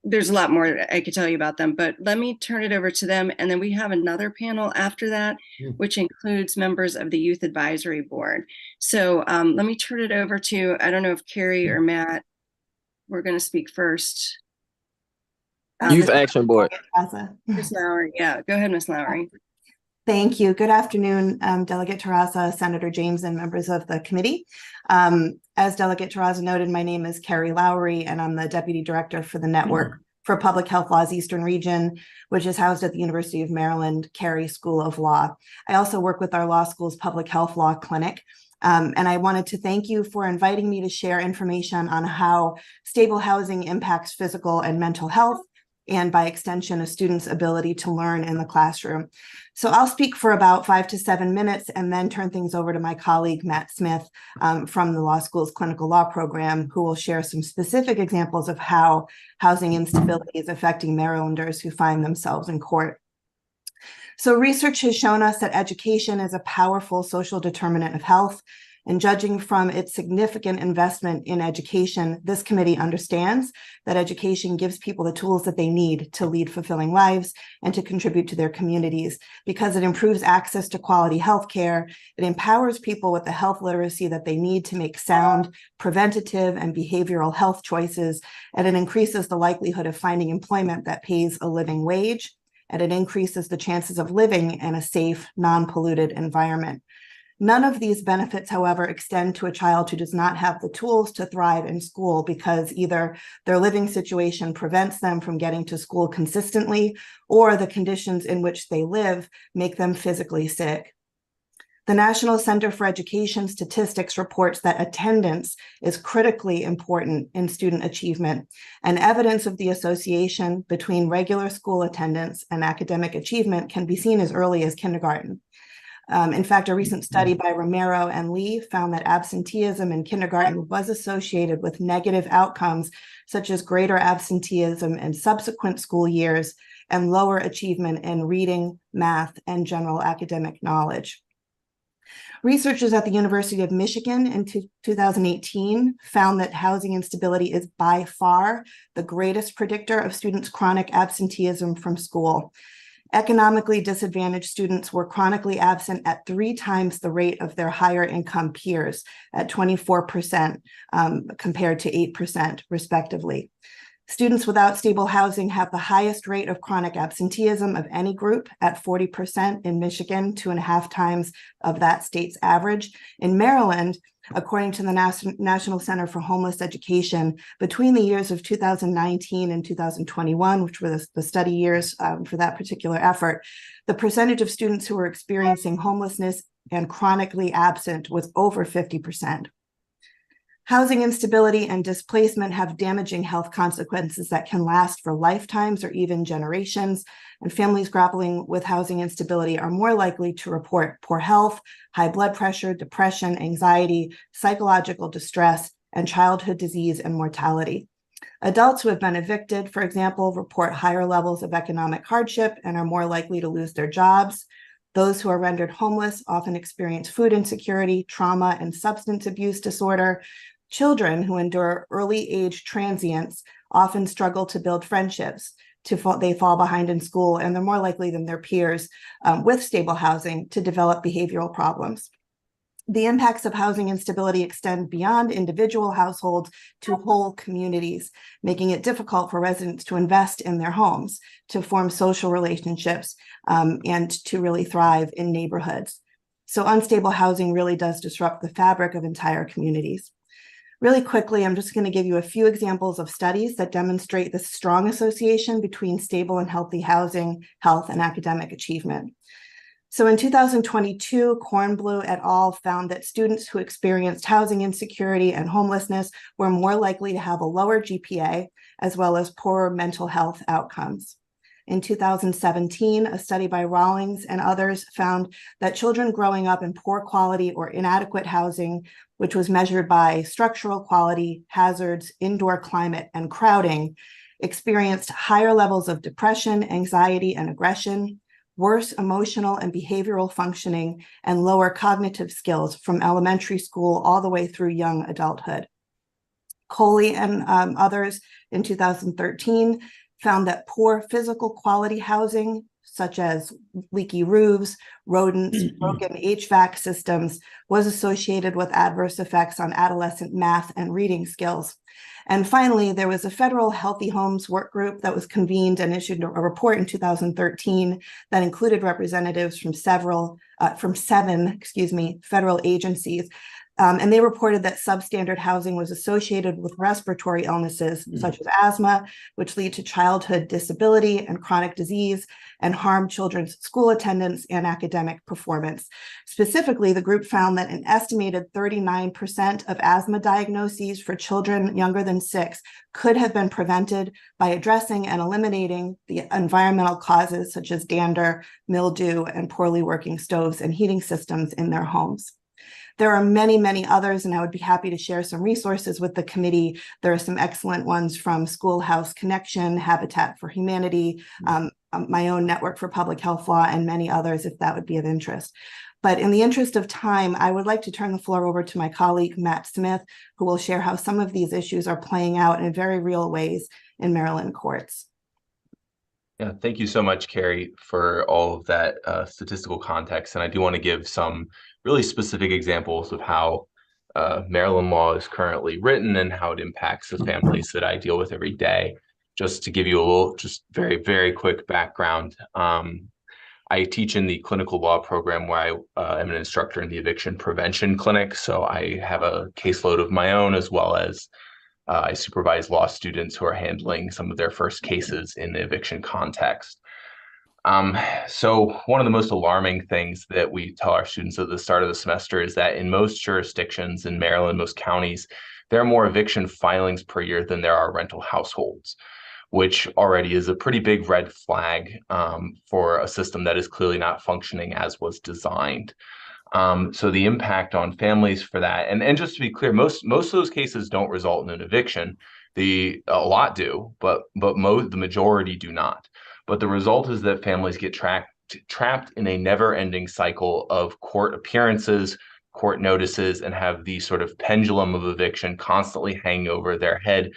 There's a lot more I could tell you about them, but let me turn it over to them. And then we have another panel after that, which includes members of the Youth Advisory Board. So let me turn it over to, I don't know if Carrie or Matt, we're going to speak first. Youth Action Board. Ms. Lowry. Yeah, go ahead, Ms. Lowry. Thank you. Good afternoon, Delegate Terraza, Senator James, and members of the committee. As Delegate Terraza noted, my name is Carrie Lowry, and I'm the Deputy Director for the Network for Public Health Law's Eastern Region, which is housed at the University of Maryland Carey School of Law. I also work with our law school's Public Health Law Clinic. And I wanted to thank you for inviting me to share information on how stable housing impacts physical and mental health, and by extension, a student's ability to learn in the classroom. So I'll speak for about 5 to 7 minutes and then turn things over to my colleague, Matt Smith, from the law school's clinical law program, who will share some specific examples of how housing instability is affecting Marylanders who find themselves in court. So research has shown us that education is a powerful social determinant of health. And judging from its significant investment in education, this committee understands that education gives people the tools that they need to lead fulfilling lives and to contribute to their communities, because it improves access to quality health care, it empowers people with the health literacy that they need to make sound, preventative, and behavioral health choices, and it increases the likelihood of finding employment that pays a living wage, and it increases the chances of living in a safe, non-polluted environment. None of these benefits, however, extend to a child who does not have the tools to thrive in school, because either their living situation prevents them from getting to school consistently, or the conditions in which they live make them physically sick. The National Center for Education Statistics reports that attendance is critically important in student achievement, and evidence of the association between regular school attendance and academic achievement can be seen as early as kindergarten. In fact, a recent study by Romero and Lee found that absenteeism in kindergarten was associated with negative outcomes, such as greater absenteeism in subsequent school years and lower achievement in reading, math, and general academic knowledge. Researchers at the University of Michigan in 2018 found that housing instability is by far the greatest predictor of students' chronic absenteeism from school. Economically disadvantaged students were chronically absent at 3 times the rate of their higher income peers, at 24% compared to 8% respectively. Students without stable housing have the highest rate of chronic absenteeism of any group at 40% in Michigan, 2.5 times of that state's average. In Maryland, according to the National Center for Homeless Education, between the years of 2019 and 2021, which were the study years for that particular effort, the percentage of students who were experiencing homelessness and chronically absent was over 50%. Housing instability and displacement have damaging health consequences that can last for lifetimes or even generations, and families grappling with housing instability are more likely to report poor health, high blood pressure, depression, anxiety, psychological distress, and childhood disease and mortality. Adults who have been evicted, for example, report higher levels of economic hardship and are more likely to lose their jobs. Those who are rendered homeless often experience food insecurity, trauma, and substance abuse disorder. Children who endure early age transients often struggle to build friendships. They fall behind in school, and they're more likely than their peers with stable housing to develop behavioral problems. The impacts of housing instability extend beyond individual households to whole communities, making it difficult for residents to invest in their homes, to form social relationships, and to really thrive in neighborhoods. So unstable housing really does disrupt the fabric of entire communities. Really quickly, I'm just going to give you a few examples of studies that demonstrate the strong association between stable and healthy housing, health, and academic achievement. So in 2022, Kornblue et al. Found that students who experienced housing insecurity and homelessness were more likely to have a lower GPA, as well as poorer mental health outcomes. In 2017, a study by Rawlings and others found that children growing up in poor quality or inadequate housing, which was measured by structural quality, hazards, indoor climate, and crowding, experienced higher levels of depression, anxiety, and aggression, worse emotional and behavioral functioning, and lower cognitive skills from elementary school all the way through young adulthood. Coley and others in 2013 found that poor physical quality housing, such as leaky roofs, rodents, broken HVAC systems, was associated with adverse effects on adolescent math and reading skills. And finally, there was a federal Healthy Homes work group that was convened and issued a report in 2013 that included representatives from seven federal agencies. And they reported that substandard housing was associated with respiratory illnesses such as asthma, which lead to childhood disability and chronic disease and harm children's school attendance and academic performance. Specifically, the group found that an estimated 39% of asthma diagnoses for children younger than 6 could have been prevented by addressing and eliminating the environmental causes such as dander, mildew, and poorly working stoves and heating systems in their homes. There are many, many others, and I would be happy to share some resources with the committee. There are some excellent ones from Schoolhouse Connection, Habitat for Humanity, my own Network for Public Health Law, and many others if that would be of interest. But in the interest of time, I would like to turn the floor over to my colleague, Matt Smith, who will share how some of these issues are playing out in very real ways in Maryland courts. Yeah, thank you so much, Carrie, for all of that statistical context. And I do want to give some really specific examples of how Maryland law is currently written and how it impacts the families that I deal with every day. Just to give you a little, just very, very quick background. I teach in the clinical law program where I am an instructor in the eviction prevention clinic. So I have a caseload of my own, as well as I supervise law students who are handling some of their first cases in the eviction context. So one of the most alarming things that we tell our students at the start of the semester is that in most jurisdictions in Maryland, most counties, there are more eviction filings per year than there are rental households, which already is a pretty big red flag for a system that is clearly not functioning as was designed. So the impact on families for that, and just to be clear, most of those cases don't result in an eviction. A lot do, but the majority do not. But the result is that families get trapped in a never-ending cycle of court appearances, court notices, and have the sort of pendulum of eviction constantly hanging over their head,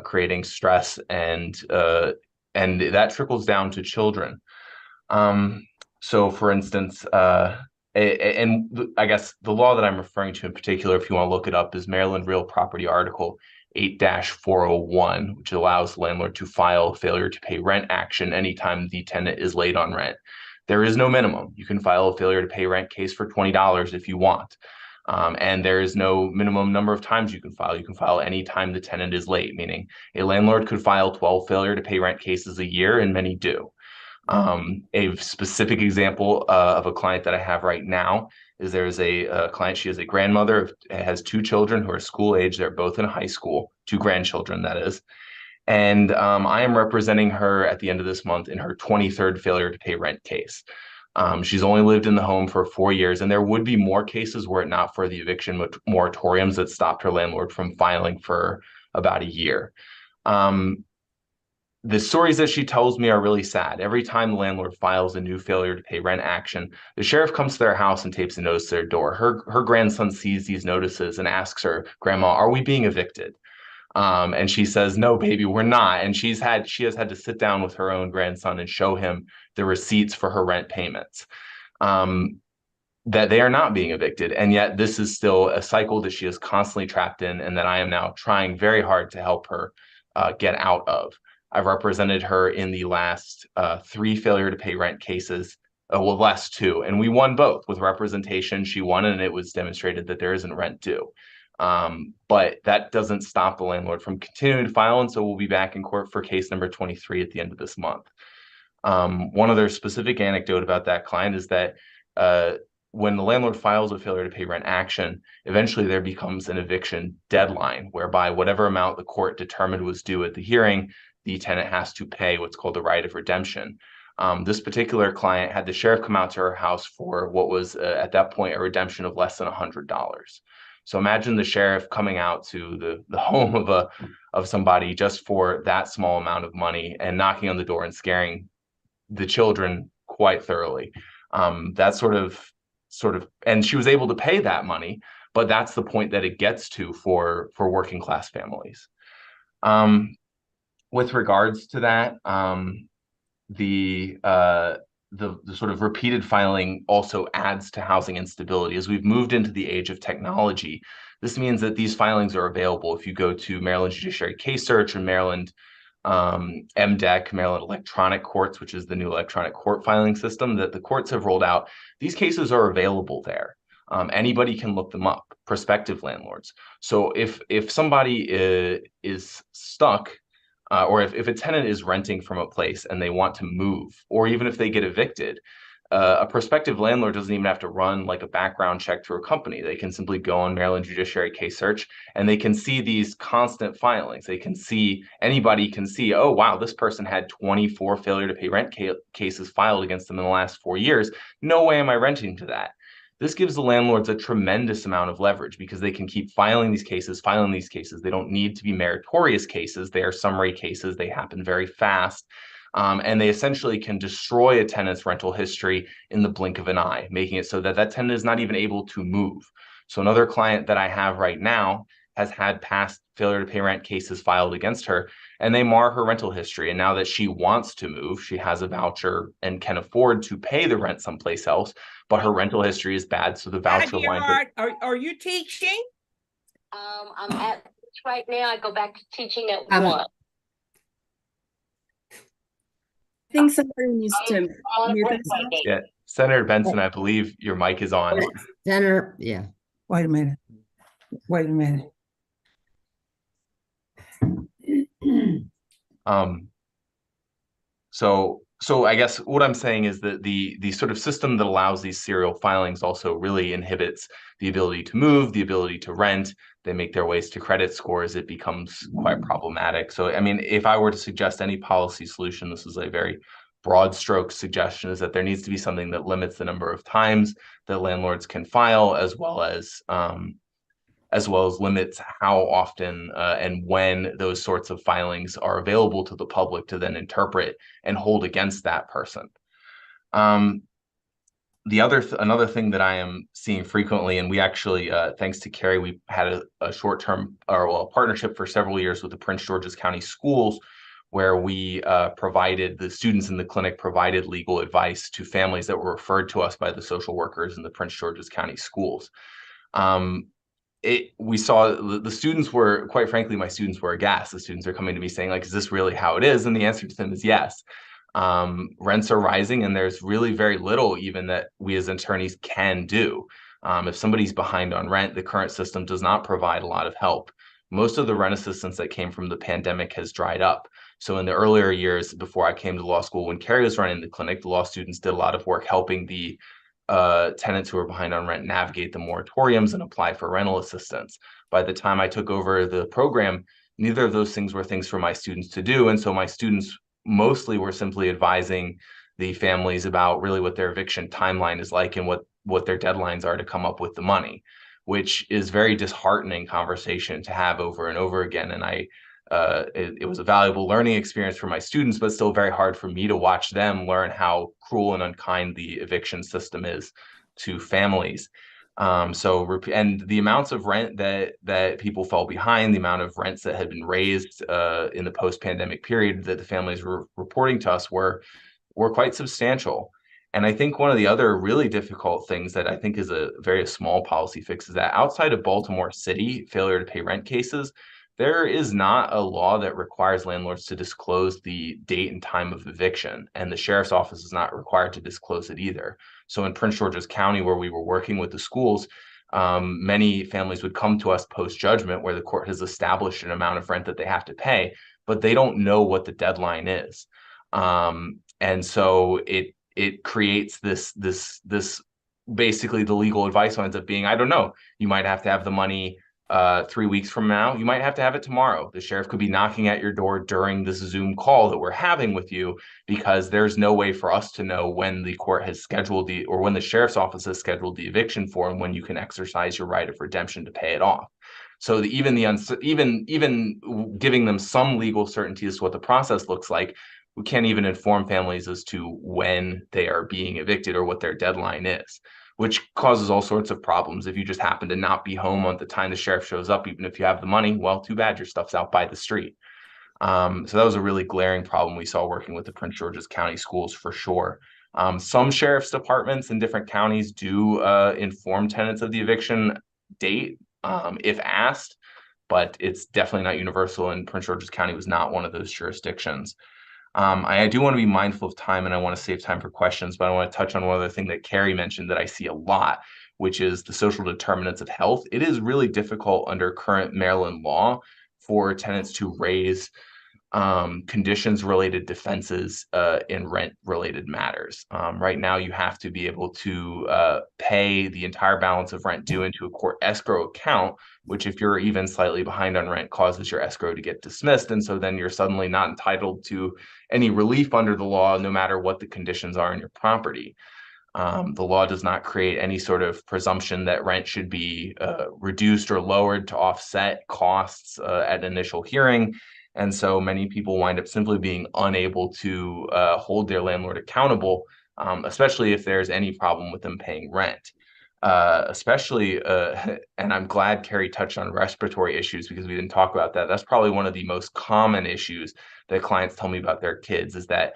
creating stress, and that trickles down to children. So, for instance, and I guess the law that I'm referring to in particular, if you want to look it up, is Maryland Real Property Article 8-401, which allows the landlord to file a failure to pay rent action anytime the tenant is late on rent. There is no minimum. You can file a failure to pay rent case for $20 if you want. And there is no minimum number of times you can file. You can file any time the tenant is late, meaning a landlord could file 12 failure to pay rent cases a year, and many do. A specific example of a client that I have right now is there's a client. She is a grandmother, has 2 children who are school age. They're both in high school, 2 grandchildren, that is. And I am representing her at the end of this month in her 23rd failure to pay rent case. She's only lived in the home for 4 years, and there would be more cases were it not for the eviction moratoriums that stopped her landlord from filing for about a year. The stories that she tells me are really sad. Every time the landlord files a new failure to pay rent action, the sheriff comes to their house and tapes a notice to their door. Her grandson sees these notices and asks her, "Grandma, are we being evicted?" And she says, "No, baby, we're not." And she has had to sit down with her own grandson and show him the receipts for her rent payments. that they are not being evicted. And yet this is still a cycle that she is constantly trapped in, and that I am now trying very hard to help her get out of. I've represented her in the last 3 failure to pay rent cases, well, last 2, and we won both with representation. She won, and it was demonstrated that there isn't rent due. But that doesn't stop the landlord from continuing to file, and so we'll be back in court for case number 23 at the end of this month. One other specific anecdote about that client is that when the landlord files a failure to pay rent action, eventually there becomes an eviction deadline, whereby whatever amount the court determined was due at the hearing, the tenant has to pay what's called the right of redemption. This particular client had the sheriff come out to her house for what was at that point a redemption of less than $100. So imagine the sheriff coming out to the home of somebody just for that small amount of money and knocking on the door and scaring the children quite thoroughly. That sort of, and she was able to pay that money, but that's the point that it gets to for working class families. With regards to that, the sort of repeated filing also adds to housing instability. As we've moved into the age of technology, this means that these filings are available. If you go to Maryland Judiciary Case Search or Maryland MDEC, Maryland Electronic Courts, which is the new electronic court filing system that the courts have rolled out, these cases are available there. Anybody can look them up, prospective landlords. So if somebody is stuck, or if a tenant is renting from a place and they want to move, or even if they get evicted, a prospective landlord doesn't even have to run like a background check through a company. They can simply go on Maryland Judiciary Case Search and they can see these constant filings. They can see, anybody can see, oh, wow, this person had 24 failure to pay rent cases filed against them in the last 4 years. No way am I renting to that. This gives the landlords a tremendous amount of leverage because they can keep filing these cases. They don't need to be meritorious cases. They are summary cases. They happen very fast. And they essentially can destroy a tenant's rental history in the blink of an eye, making it so that that tenant is not even able to move. So another client that I have right now has had past failure to pay rent cases filed against her, and they mar her rental history. And now that she wants to move, she has a voucher and can afford to pay the rent someplace else, but her rental history is bad, so the voucher winds up. Are you teaching? I'm at right now. I go back to teaching at 1. I think somebody needs to mute themselves. Yeah, Senator Benson, I believe your mic is on. Senator, yeah. Wait a minute. So I guess what I'm saying is that the sort of system that allows these serial filings also really inhibits the ability to move, the ability to rent. They make their ways to credit scores. It becomes quite problematic. So, I mean, if I were to suggest any policy solution, this is a very broad stroke suggestion, is that there needs to be something that limits the number of times that landlords can file, as well as limits how often and when those sorts of filings are available to the public to then interpret and hold against that person. Another thing that I am seeing frequently, and we actually, thanks to Carrie, we had a short-term a partnership for several years with the Prince George's County Schools, where we provided, the students in the clinic provided legal advice to families that were referred to us by the social workers in the Prince George's County Schools. We saw the students were, quite frankly, my students were aghast. The students are coming to me saying, like, is this really how it is? And the answer to them is yes. Rents are rising, and there's really very little even that we as attorneys can do. If somebody's behind on rent, the current system does not provide a lot of help. Most of the rent assistance that came from the pandemic has dried up. So in the earlier years before I came to law school, when Carrie was running the clinic, the law students did a lot of work helping the tenants who are behind on rent navigate the moratoriums and apply for rental assistance. By the time I took over the program, neither of those things were things for my students to do. And so my students mostly were simply advising the families about really what their eviction timeline is like and what their deadlines are to come up with the money, which is very disheartening conversation to have over and over again. And it was a valuable learning experience for my students, but still very hard for me to watch them learn how cruel and unkind the eviction system is to families. And the amounts of rent that people fell behind, the amount of rents that had been raised in the post-pandemic period that the families were reporting to us were quite substantial. And I think one of the other really difficult things that I think is a very small policy fix is that outside of Baltimore City failure to pay rent cases, there is not a law that requires landlords to disclose the date and time of eviction, and the sheriff's office is not required to disclose it either. So in Prince George's County, where we were working with the schools, many families would come to us post-judgment where the court has established an amount of rent that they have to pay, but they don't know what the deadline is. And so it creates this basically the legal advice ends up being, I don't know, you might have to have the money 3 weeks from now, you might have to have it tomorrow. The sheriff could be knocking at your door during this Zoom call that we're having with you, because there's no way for us to know when the court has scheduled or when the sheriff's office has scheduled the eviction for, and when you can exercise your right of redemption to pay it off. So even giving them some legal certainty as to what the process looks like, we can't even inform families as to when they are being evicted or what their deadline is, which causes all sorts of problems. If you just happen to not be home at the time the sheriff shows up, even if you have the money, well, too bad, your stuff's out by the street. So that was a really glaring problem we saw working with the Prince George's County schools for sure. Some sheriff's departments in different counties do inform tenants of the eviction date if asked, but it's definitely not universal, and Prince George's County was not one of those jurisdictions. I do want to be mindful of time, and I want to save time for questions, but I want to touch on one other thing that Carrie mentioned that I see a lot, which is the social determinants of health. It is really difficult under current Maryland law for tenants to raise conditions-related defenses in rent-related matters. Right now, you have to be able to pay the entire balance of rent due into a court escrow account, which if you're even slightly behind on rent causes your escrow to get dismissed. And so then you're suddenly not entitled to any relief under the law, no matter what the conditions are in your property. The law does not create any sort of presumption that rent should be reduced or lowered to offset costs at initial hearing. And so many people wind up simply being unable to hold their landlord accountable, especially if there's any problem with them paying rent. And I'm glad Carrie touched on respiratory issues, because we didn't talk about that. That's probably one of the most common issues that clients tell me about their kids, is that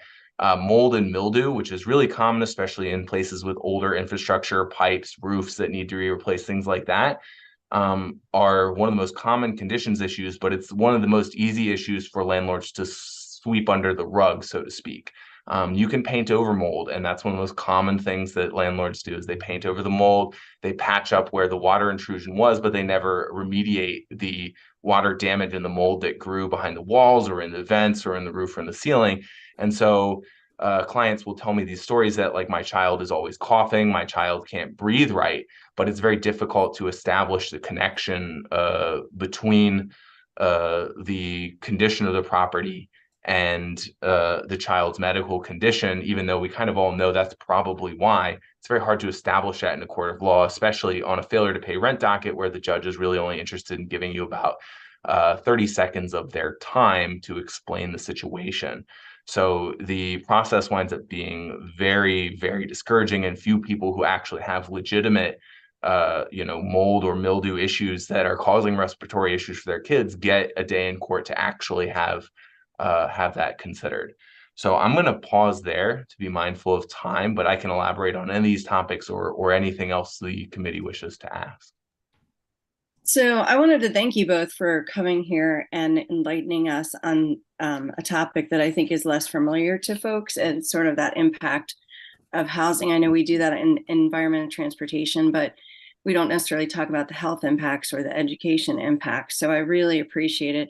mold and mildew, which is really common, especially in places with older infrastructure, pipes, roofs that need to be replaced, things like that, are one of the most common conditions issues, but it's one of the most easy issues for landlords to sweep under the rug, so to speak. You can paint over mold, and that's one of the most common things that landlords do, is they paint over the mold, they patch up where the water intrusion was, but they never remediate the water damage in the mold that grew behind the walls or in the vents or in the roof or in the ceiling. And so clients will tell me these stories that, like, my child is always coughing, my child can't breathe right, but it's very difficult to establish the connection between the condition of the property and the child's medical condition, even though we kind of all know that's probably why. It's very hard to establish that in a court of law, especially on a failure to pay rent docket, where the judge is really only interested in giving you about 30 seconds of their time to explain the situation. So the process winds up being very, very discouraging, and few people who actually have legitimate mold or mildew issues that are causing respiratory issues for their kids get a day in court to actually have that considered. So I'm going to pause there to be mindful of time, but I can elaborate on any of these topics or anything else the committee wishes to ask. So I wanted to thank you both for coming here and enlightening us on a topic that I think is less familiar to folks, and sort of that impact of housing. I know we do that in environment and transportation, but we don't necessarily talk about the health impacts or the education impacts. So I really appreciate it.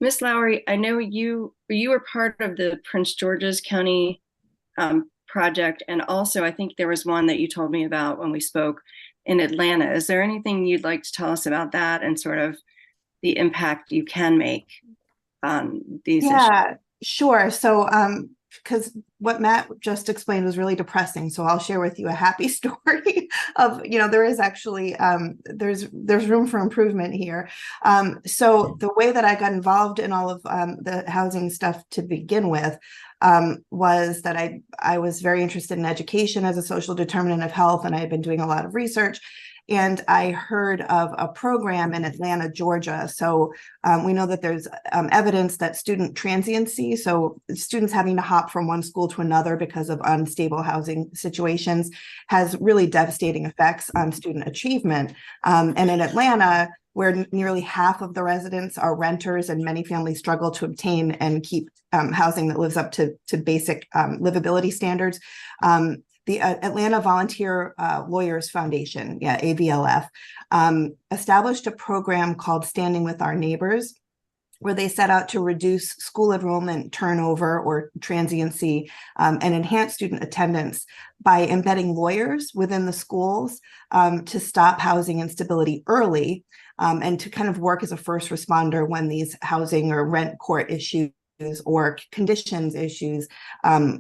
Ms. Lowry, I know you were part of the Prince George's County project, and also I think there was one that you told me about when we spoke in Atlanta. Is there anything you'd like to tell us about that and sort of the impact you can make on these issues? Yeah, sure. So because what Matt just explained was really depressing, so I'll share with you a happy story of, there is actually there's room for improvement here. So the way that I got involved in all of the housing stuff to begin with was that I was very interested in education as a social determinant of health, and I had been doing a lot of research. And I heard of a program in Atlanta, Georgia. So we know that there's evidence that student transiency, so students having to hop from one school to another because of unstable housing situations, has really devastating effects on student achievement. And in Atlanta, where nearly half of the residents are renters and many families struggle to obtain and keep housing that lives up to basic livability standards. The Atlanta Volunteer Lawyers Foundation, AVLF, established a program called Standing with Our Neighbors, where they set out to reduce school enrollment turnover or transiency and enhance student attendance by embedding lawyers within the schools to stop housing instability early and to kind of work as a first responder when these housing or rent court issues or conditions issues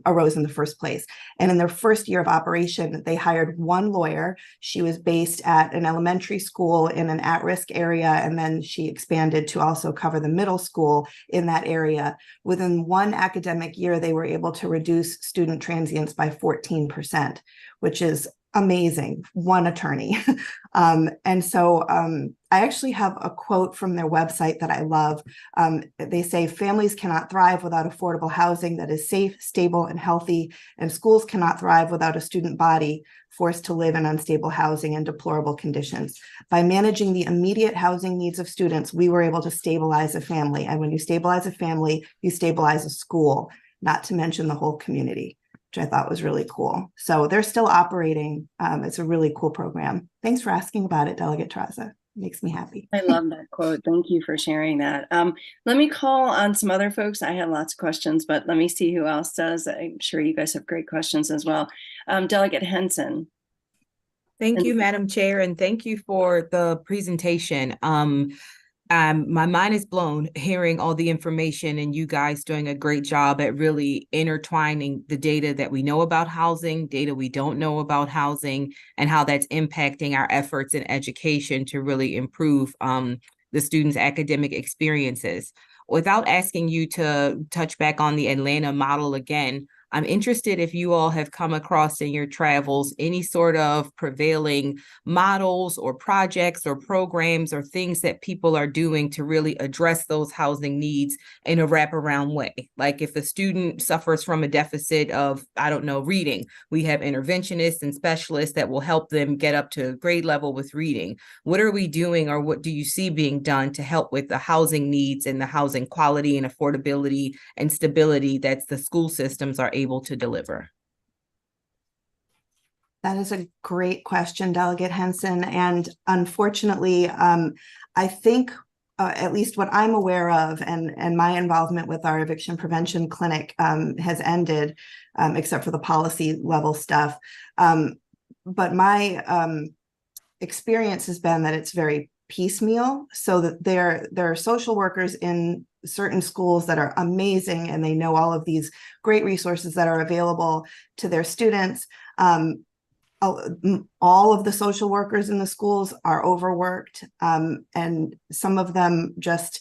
arose in the first place. And in their first year of operation, they hired one lawyer. She was based at an elementary school in an at-risk area, and then she expanded to also cover the middle school in that area. Within one academic year, they were able to reduce student transience by 14%, which is amazing. One attorney. And so I actually have a quote from their website that I love. They say, families cannot thrive without affordable housing that is safe, stable, and healthy, and schools cannot thrive without a student body forced to live in unstable housing and deplorable conditions. By managing the immediate housing needs of students, we were able to stabilize a family. And when you stabilize a family, you stabilize a school, not to mention the whole community, which I thought was really cool. So they're still operating. It's a really cool program. Thanks for asking about it, Delegate Terraza. Makes me happy. I love that quote. Thank you for sharing that. Let me call on some other folks. I had lots of questions, but let me see who else does. I'm sure you guys have great questions as well. Delegate Henson. Thank you, Madam Chair, and thank you for the presentation. My mind is blown hearing all the information and you guys doing a great job at really intertwining the data that we know about housing, data we don't know about housing, and how that's impacting our efforts in education to really improve the students' academic experiences. Without asking you to touch back on the Atlanta model again, I'm interested if you all have come across in your travels any sort of prevailing models or projects or programs or things that people are doing to really address those housing needs in a wraparound way. Like if a student suffers from a deficit of, I don't know, reading, we have interventionists and specialists that will help them get up to grade level with reading. What are we doing or what do you see being done to help with the housing needs and the housing quality and affordability and stability that the school systems are able to deliver? That is a great question, Delegate Henson. And unfortunately, I think at least what I'm aware of and my involvement with our eviction prevention clinic has ended, except for the policy level stuff. But my experience has been that it's very piecemeal, so that there are social workers in certain schools that are amazing and they know all of these great resources that are available to their students. All of the social workers in the schools are overworked, and some of them just,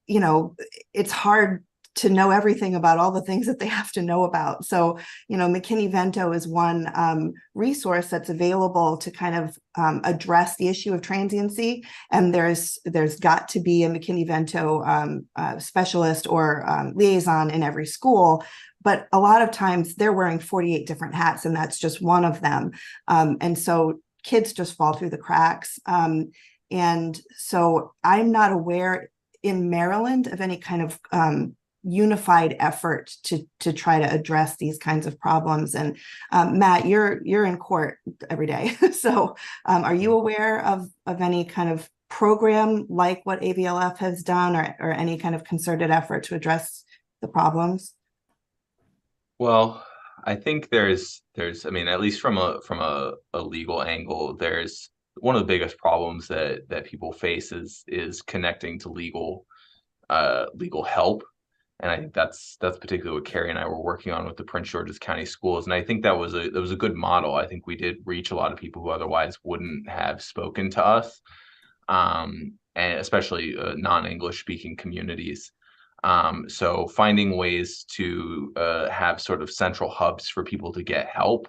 it's hard to know everything about all the things that they have to know about. So, McKinney-Vento is one resource that's available to kind of address the issue of transiency. And there's got to be a McKinney-Vento specialist or liaison in every school. But a lot of times they're wearing 48 different hats, and that's just one of them. And so kids just fall through the cracks. And so I'm not aware in Maryland of any kind of unified effort to try to address these kinds of problems. And Matt, you're in court every day. So are you aware of any kind of program like what AVLF has done or any kind of concerted effort to address the problems? Well, I think there's, I mean, at least from a legal angle, there's one of the biggest problems that people face is connecting to legal help. And I think that's particularly what Carrie and I were working on with the Prince George's County Schools. And I think that was a good model. I think we did reach a lot of people who otherwise wouldn't have spoken to us, and especially non-English speaking communities. So finding ways to have sort of central hubs for people to get help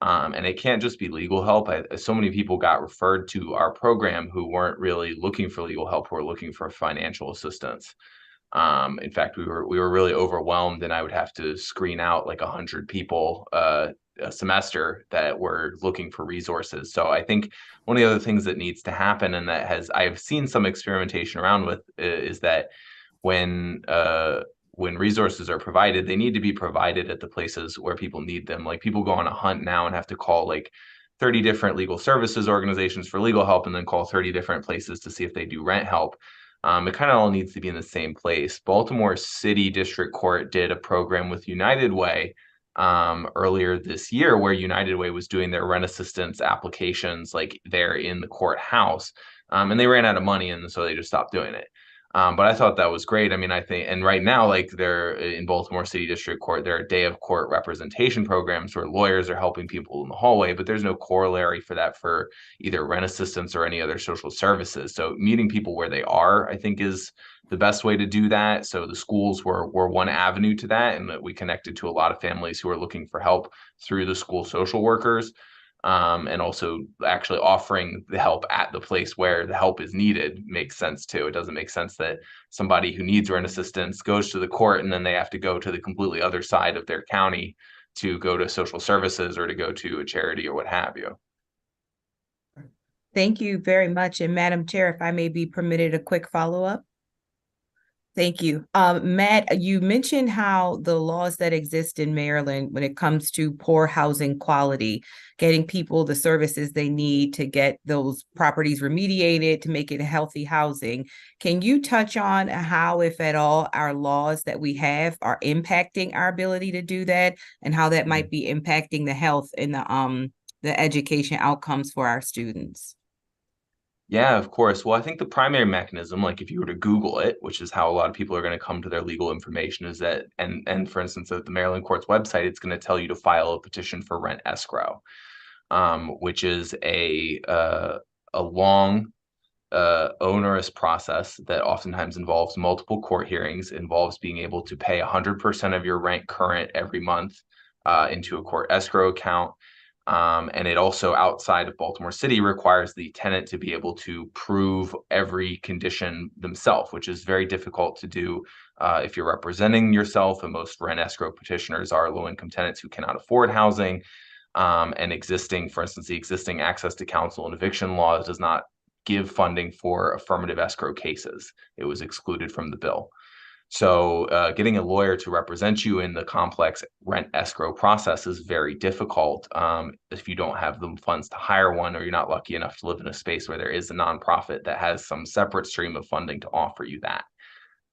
And it can't just be legal help. So many people got referred to our program who weren't really looking for legal help, who were looking for financial assistance. In fact, we were really overwhelmed, and I would have to screen out like 100 people a semester that were looking for resources. So I think one of the other things that needs to happen, and that I've seen some experimentation around with, is that when resources are provided, they need to be provided at the places where people need them. Like, people go on a hunt now and have to call like 30 different legal services organizations for legal help, and then call 30 different places to see if they do rent help. It kind of all needs to be in the same place. Baltimore City District Court did a program with United Way earlier this year, where United Way was doing their rent assistance applications like there in the courthouse, and they ran out of money, and so they just stopped doing it. But I thought that was great. I mean, I think, and right now, like, they're in Baltimore City District Court, there are day of court representation programs where lawyers are helping people in the hallway, but there's no corollary for that for either rent assistance or any other social services. So meeting people where they are, I think, is the best way to do that. So the schools were one avenue to that, and that we connected to a lot of families who are looking for help through the school social workers. And also actually offering the help at the place where the help is needed makes sense too. It doesn't make sense that somebody who needs rent assistance goes to the court and then they have to go to the completely other side of their county to go to social services or to go to a charity or what have you. Thank you very much. And Madam Chair, if I may be permitted a quick follow-up. Thank you. Matt, you mentioned how the laws that exist in Maryland when it comes to poor housing quality, getting people the services they need to get those properties remediated, to make it healthy housing. Can you touch on how, if at all, our laws that we have are impacting our ability to do that, and how that might be impacting the health and the education outcomes for our students? Yeah, of course. Well, I think the primary mechanism, like if you were to Google it, which is how a lot of people are going to come to their legal information, is that, and for instance, at the Maryland Court's website, it's going to tell you to file a petition for rent escrow, which is a long, onerous process that oftentimes involves multiple court hearings, involves being able to pay 100% of your rent current every month into a court escrow account. And it also, outside of Baltimore City, requires the tenant to be able to prove every condition themselves, which is very difficult to do if you're representing yourself. And most rent escrow petitioners are low-income tenants who cannot afford housing. And for instance, the existing access to counsel and eviction laws does not give funding for affirmative escrow cases. It was excluded from the bill. So getting a lawyer to represent you in the complex rent escrow process is very difficult if you don't have the funds to hire one, or you're not lucky enough to live in a space where there is a nonprofit that has some separate stream of funding to offer you that.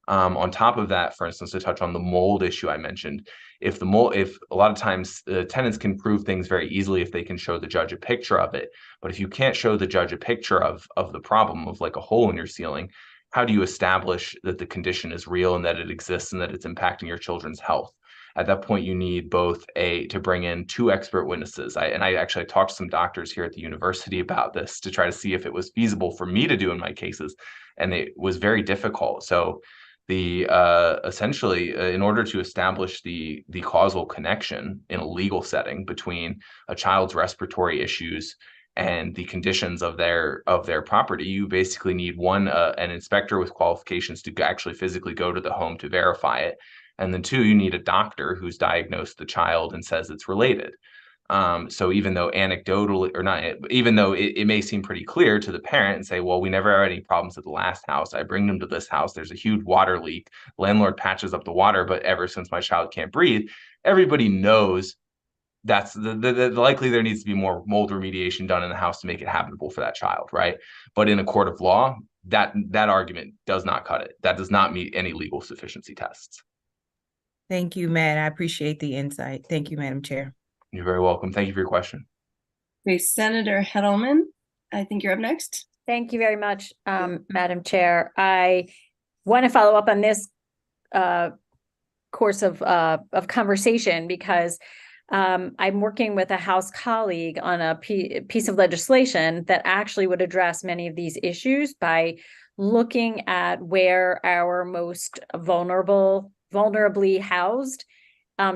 On top of that, for instance, to touch on the mold issue I mentioned, if a lot of times tenants can prove things very easily if they can show the judge a picture of it. But if you can't show the judge a picture of the problem, of like a hole in your ceiling, how do you establish that the condition is real and that it exists and that it's impacting your children's health? At that point, you need to bring in 2 expert witnesses. I actually talked to some doctors here at the university about this to try to see if it was feasible for me to do in my cases, and it was very difficult. So essentially, in order to establish the causal connection in a legal setting between a child's respiratory issues and the conditions of their property, you basically need an inspector with qualifications to actually physically go to the home to verify it. And then 2, you need a doctor who's diagnosed the child and says it's related. So even though anecdotally, or not, even though it may seem pretty clear to the parent and say, well, we never had any problems at the last house. I bring them to this house. There's a huge water leak. Landlord patches up the water, but ever since my child can't breathe, everybody knows that's the likely there needs to be more mold remediation done in the house to make it habitable for that child, right? But in a court of law, that argument does not cut it. That does not meet any legal sufficiency tests. Thank you, Matt. I appreciate the insight. Thank you, Madam Chair. You're very welcome. Thank you for your question. Okay, Senator Hedelman, I think you're up next. Thank you very much, Madam Chair. I want to follow up on this course of conversation because I'm working with a House colleague on a piece of legislation that actually would address many of these issues by looking at where our most vulnerably housed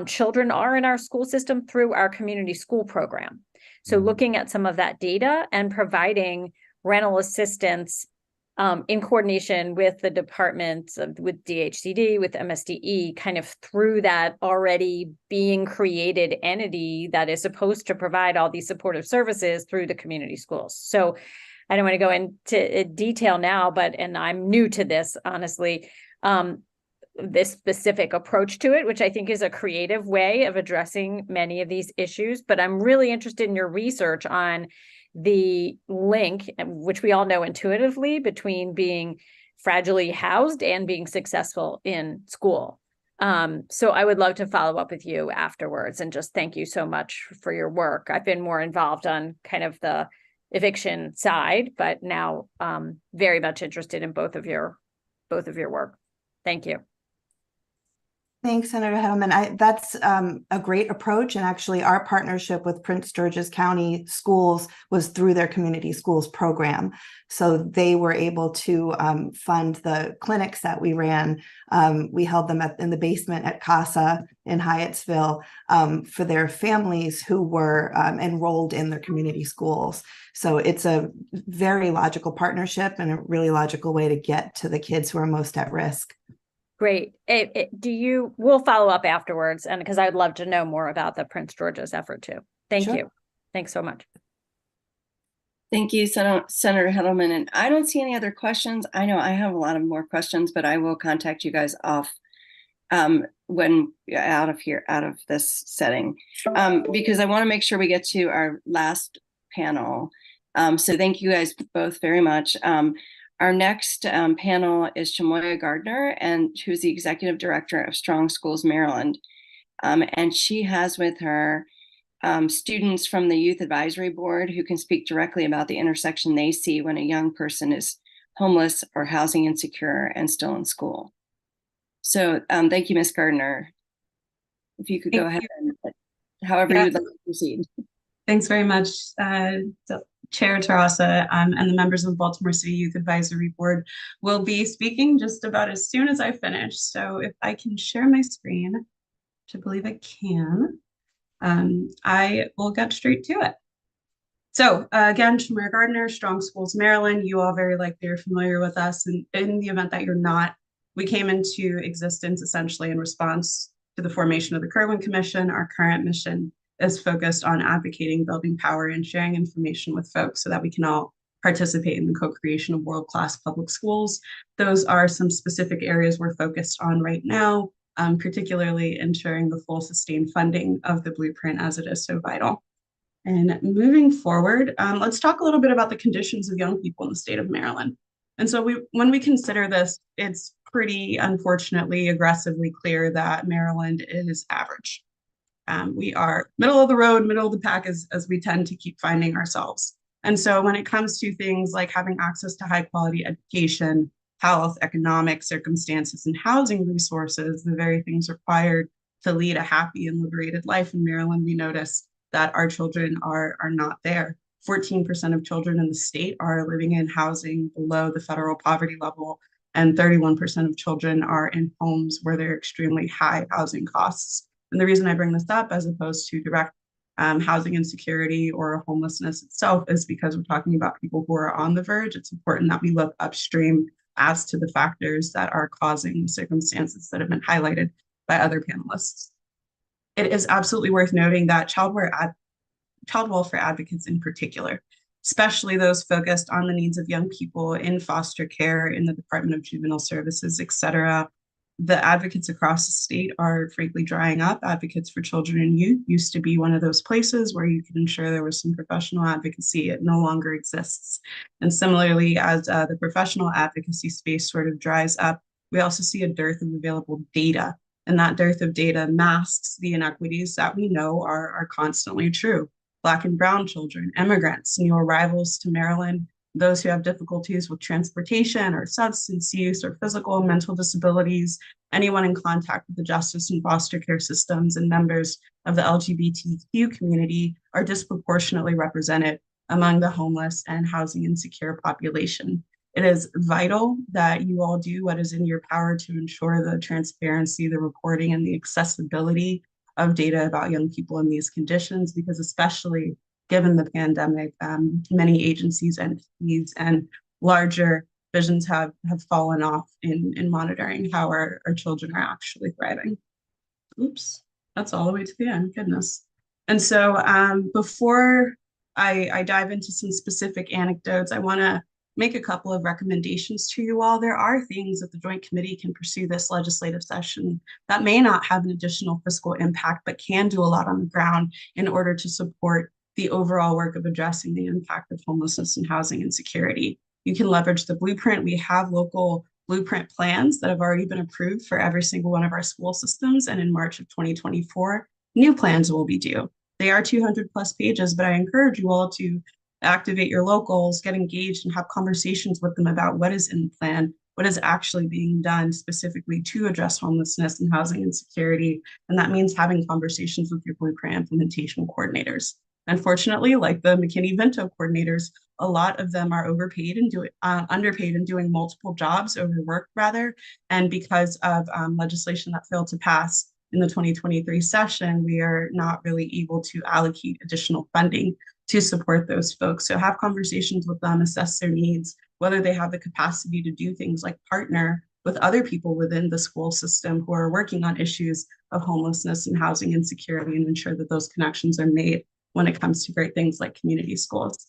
children are in our school system through our community school program. So looking at some of that data and providing rental assistance in coordination with the departments with DHCD, with MSDE, kind of through that already being created entity that is supposed to provide all these supportive services through the community schools. So I don't want to go into detail now, and I'm new to this, honestly, this specific approach to it, which I think is a creative way of addressing many of these issues. But I'm really interested in your research on the link, which we all know intuitively, between being fragilely housed and being successful in school. So I would love to follow up with you afterwards and just thank you so much for your work. I've been more involved on kind of the eviction side, but now very much interested in both of your work. Thank you. Thanks, Senator Hedelman. That's a great approach. And actually, our partnership with Prince George's County Schools was through their community schools program. So they were able to fund the clinics that we ran. We held them in the basement at CASA in Hyattsville for their families who were enrolled in their community schools. So it's a very logical partnership and a really logical way to get to the kids who are most at risk. Great. We'll follow up afterwards, and because I'd love to know more about the Prince George's effort too. Thank you. Thanks so much. Thank you, Senator Hedelman. And I don't see any other questions. I know I have a lot of more questions, but I will contact you guys off when out of this setting, because I want to make sure we get to our last panel. So thank you guys both very much. Our next panel is Chamoya Gardner, and who's the Executive Director of Strong Schools Maryland. And she has with her students from the Youth Advisory Board who can speak directly about the intersection they see when a young person is homeless or housing insecure and still in school. So thank you, Ms. Gardner. If you could go ahead and however you would like to proceed. Thanks very much, Chair Terrasa, and the members of the Baltimore City Youth Advisory Board will be speaking just about as soon as I finish. So if I can share my screen, which I believe I can, I will get straight to it. So again, Chamoya Gardner, Strong Schools Maryland, you all very likely are familiar with us. And in the event that you're not, we came into existence essentially in response to the formation of the Kerwin Commission. Our current mission is focused on advocating, building power, and sharing information with folks so that we can all participate in the co-creation of world-class public schools. Those are some specific areas we're focused on right now, particularly ensuring the full sustained funding of the blueprint as it is so vital. And moving forward, let's talk a little bit about the conditions of young people in the state of Maryland. And so when we consider this, it's pretty unfortunately aggressively clear that Maryland is average. We are middle of the road, middle of the pack as we tend to keep finding ourselves. And so when it comes to things like having access to high quality education, health, economic circumstances, and housing resources, the very things required to lead a happy and liberated life in Maryland, we notice that our children are not there. 14% of children in the state are living in housing below the federal poverty level, and 31% of children are in homes where there are extremely high housing costs. And the reason I bring this up as opposed to direct housing insecurity or homelessness itself is because we're talking about people who are on the verge. It's important that we look upstream as to the factors that are causing circumstances that have been highlighted by other panelists. It is absolutely worth noting that child welfare advocates in particular, especially those focused on the needs of young people in foster care, in the Department of Juvenile Services, et cetera, the advocates across the state are frankly drying up. Advocates for Children and Youth used to be one of those places where you could ensure there was some professional advocacy. It no longer exists. And similarly, as the professional advocacy space sort of dries up, we also see a dearth of available data. And that dearth of data masks the inequities that we know are constantly true. Black and brown children, immigrants, new arrivals to Maryland, those who have difficulties with transportation or substance use or physical and mental disabilities, anyone in contact with the justice and foster care systems, and members of the LGBTQ community are disproportionately represented among the homeless and housing insecure population. It is vital that you all do what is in your power to ensure the transparency, the reporting, and the accessibility of data about young people in these conditions, because especially given the pandemic, many agencies and entities and larger visions have fallen off in monitoring how our children are actually thriving. Oops, that's all the way to the end, goodness. And so before I dive into some specific anecdotes, I want to make a couple of recommendations to you all. There are things that the Joint Committee can pursue this legislative session that may not have an additional fiscal impact, but can do a lot on the ground in order to support the overall work of addressing the impact of homelessness and housing insecurity. You can leverage the blueprint. We have local blueprint plans that have already been approved for every single one of our school systems. And in March of 2024, new plans will be due. They are 200+ pages, but I encourage you all to activate your locals, get engaged, and have conversations with them about what is in the plan, what is actually being done specifically to address homelessness and housing insecurity. And that means having conversations with your blueprint implementation coordinators. Unfortunately, like the McKinney-Vento coordinators, a lot of them are underpaid and doing multiple jobs, overworked rather. And because of legislation that failed to pass in the 2023 session, we are not really able to allocate additional funding to support those folks. So have conversations with them, assess their needs, whether they have the capacity to do things like partner with other people within the school system who are working on issues of homelessness and housing insecurity, and ensure that those connections are made when it comes to great things like community schools.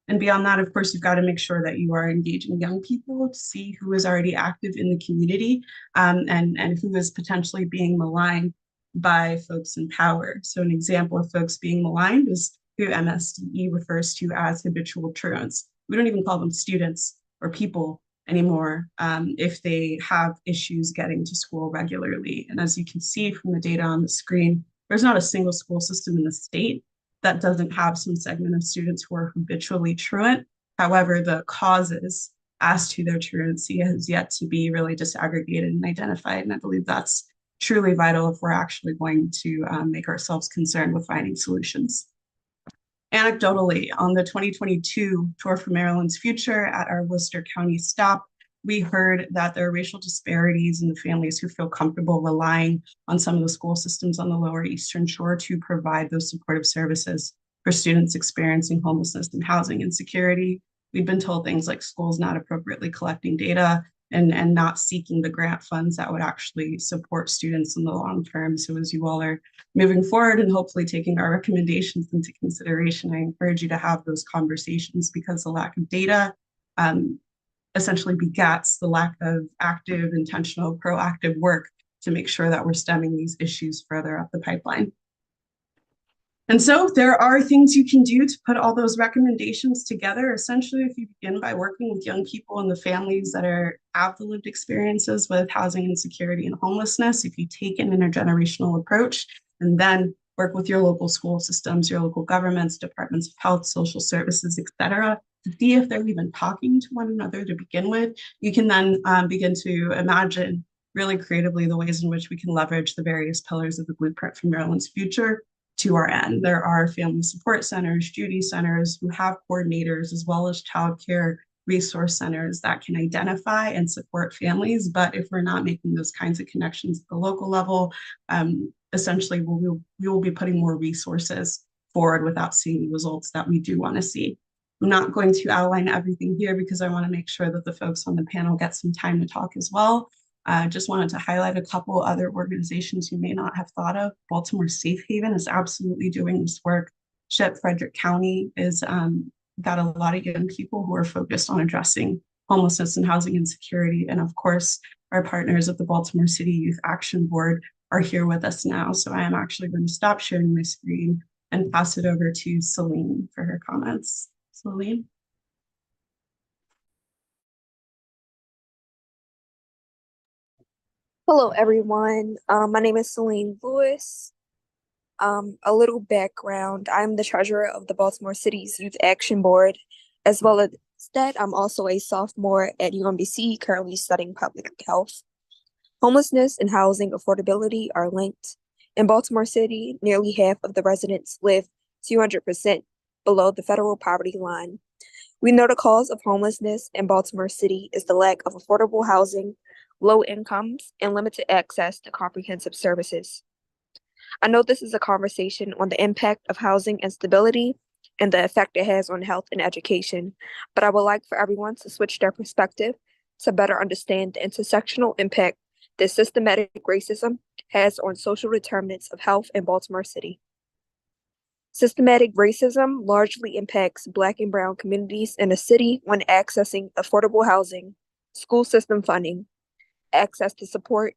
And beyond that, of course, you've got to make sure that you are engaging young people to see who is already active in the community and who is potentially being maligned by folks in power. So an example of folks being maligned is who MSDE refers to as habitual truants. We don't even call them students or people anymore if they have issues getting to school regularly. And as you can see from the data on the screen, there's not a single school system in the state that doesn't have some segment of students who are habitually truant. However, the causes as to their truancy has yet to be really disaggregated and identified. And I believe that's truly vital if we're actually going to make ourselves concerned with finding solutions. Anecdotally, on the 2022 Tour for Maryland's Future at our Worcester County stop, we heard that there are racial disparities in the families who feel comfortable relying on some of the school systems on the Lower Eastern Shore to provide those supportive services for students experiencing homelessness and housing insecurity. We've been told things like schools not appropriately collecting data and not seeking the grant funds that would actually support students in the long term. So as you all are moving forward and hopefully taking our recommendations into consideration, I encourage you to have those conversations, because the lack of data essentially begets the lack of active, intentional, proactive work to make sure that we're stemming these issues further up the pipeline. And so there are things you can do to put all those recommendations together. Essentially, if you begin by working with young people and the families that have the lived experiences with housing insecurity and homelessness, if you take an intergenerational approach and then work with your local school systems, your local governments, departments of health, social services, et cetera, to see if they're even talking to one another to begin with, you can then begin to imagine really creatively the ways in which we can leverage the various pillars of the Blueprint for Maryland's Future to our end. There are family support centers, Judy centers who have coordinators, as well as childcare resource centers that can identify and support families. But if we're not making those kinds of connections at the local level, essentially we will be putting more resources forward without seeing the results that we do want to see. I'm not going to outline everything here because I want to make sure that the folks on the panel get some time to talk as well. I just wanted to highlight a couple other organizations you may not have thought of. Baltimore Safe Haven is absolutely doing this work. SHIP Frederick County is got a lot of young people who are focused on addressing homelessness and housing insecurity. And of course, our partners at the Baltimore City Youth Action Board are here with us now. So I am actually going to stop sharing my screen and pass it over to Celine for her comments. Celine. Hello, everyone. My name is Celine Lewis. A little background. I'm the treasurer of the Baltimore City's Youth Action Board. As well as that, I'm also a sophomore at UMBC, currently studying public health. Homelessness and housing affordability are linked. In Baltimore City, nearly half of the residents live 200% below the federal poverty line. We know the cause of homelessness in Baltimore City is the lack of affordable housing, low incomes, and limited access to comprehensive services. I know this is a conversation on the impact of housing instability and the effect it has on health and education, but I would like for everyone to switch their perspective to better understand the intersectional impact that systematic racism has on social determinants of health in Baltimore City. Systematic racism largely impacts Black and Brown communities in the city when accessing affordable housing, school system funding, access to support,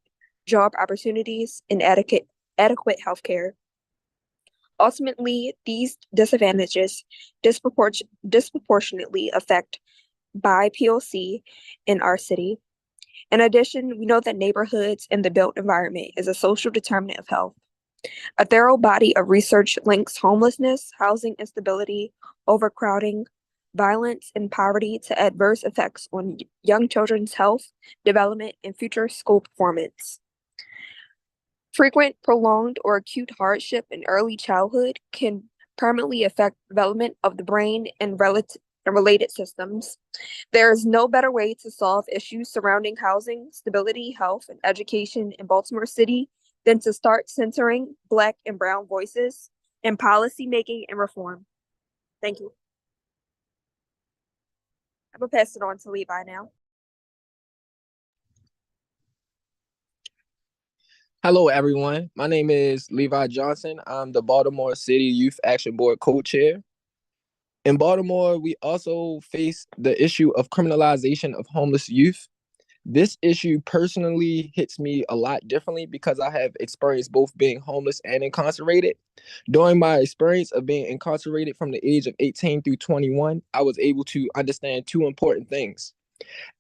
job opportunities, and adequate health care. Ultimately, these disadvantages disproportionately affect BIPOC in our city. In addition, we know that neighborhoods and the built environment is a social determinant of health. A thorough body of research links homelessness, housing instability, overcrowding, violence, and poverty to adverse effects on young children's health, development, and future school performance. Frequent, prolonged, or acute hardship in early childhood can permanently affect development of the brain and related systems. There is no better way to solve issues surrounding housing, stability, health, and education in Baltimore City than to start centering Black and Brown voices in policy making and reform. Thank you. I'm gonna pass it on to Levi now. Hello, everyone. My name is Levi Johnson. I'm the Baltimore City Youth Action Board co-chair. In Baltimore, we also face the issue of criminalization of homeless youth. This issue personally hits me a lot differently because I have experienced both being homeless and incarcerated. During my experience of being incarcerated from the age of 18 through 21, I was able to understand two important things.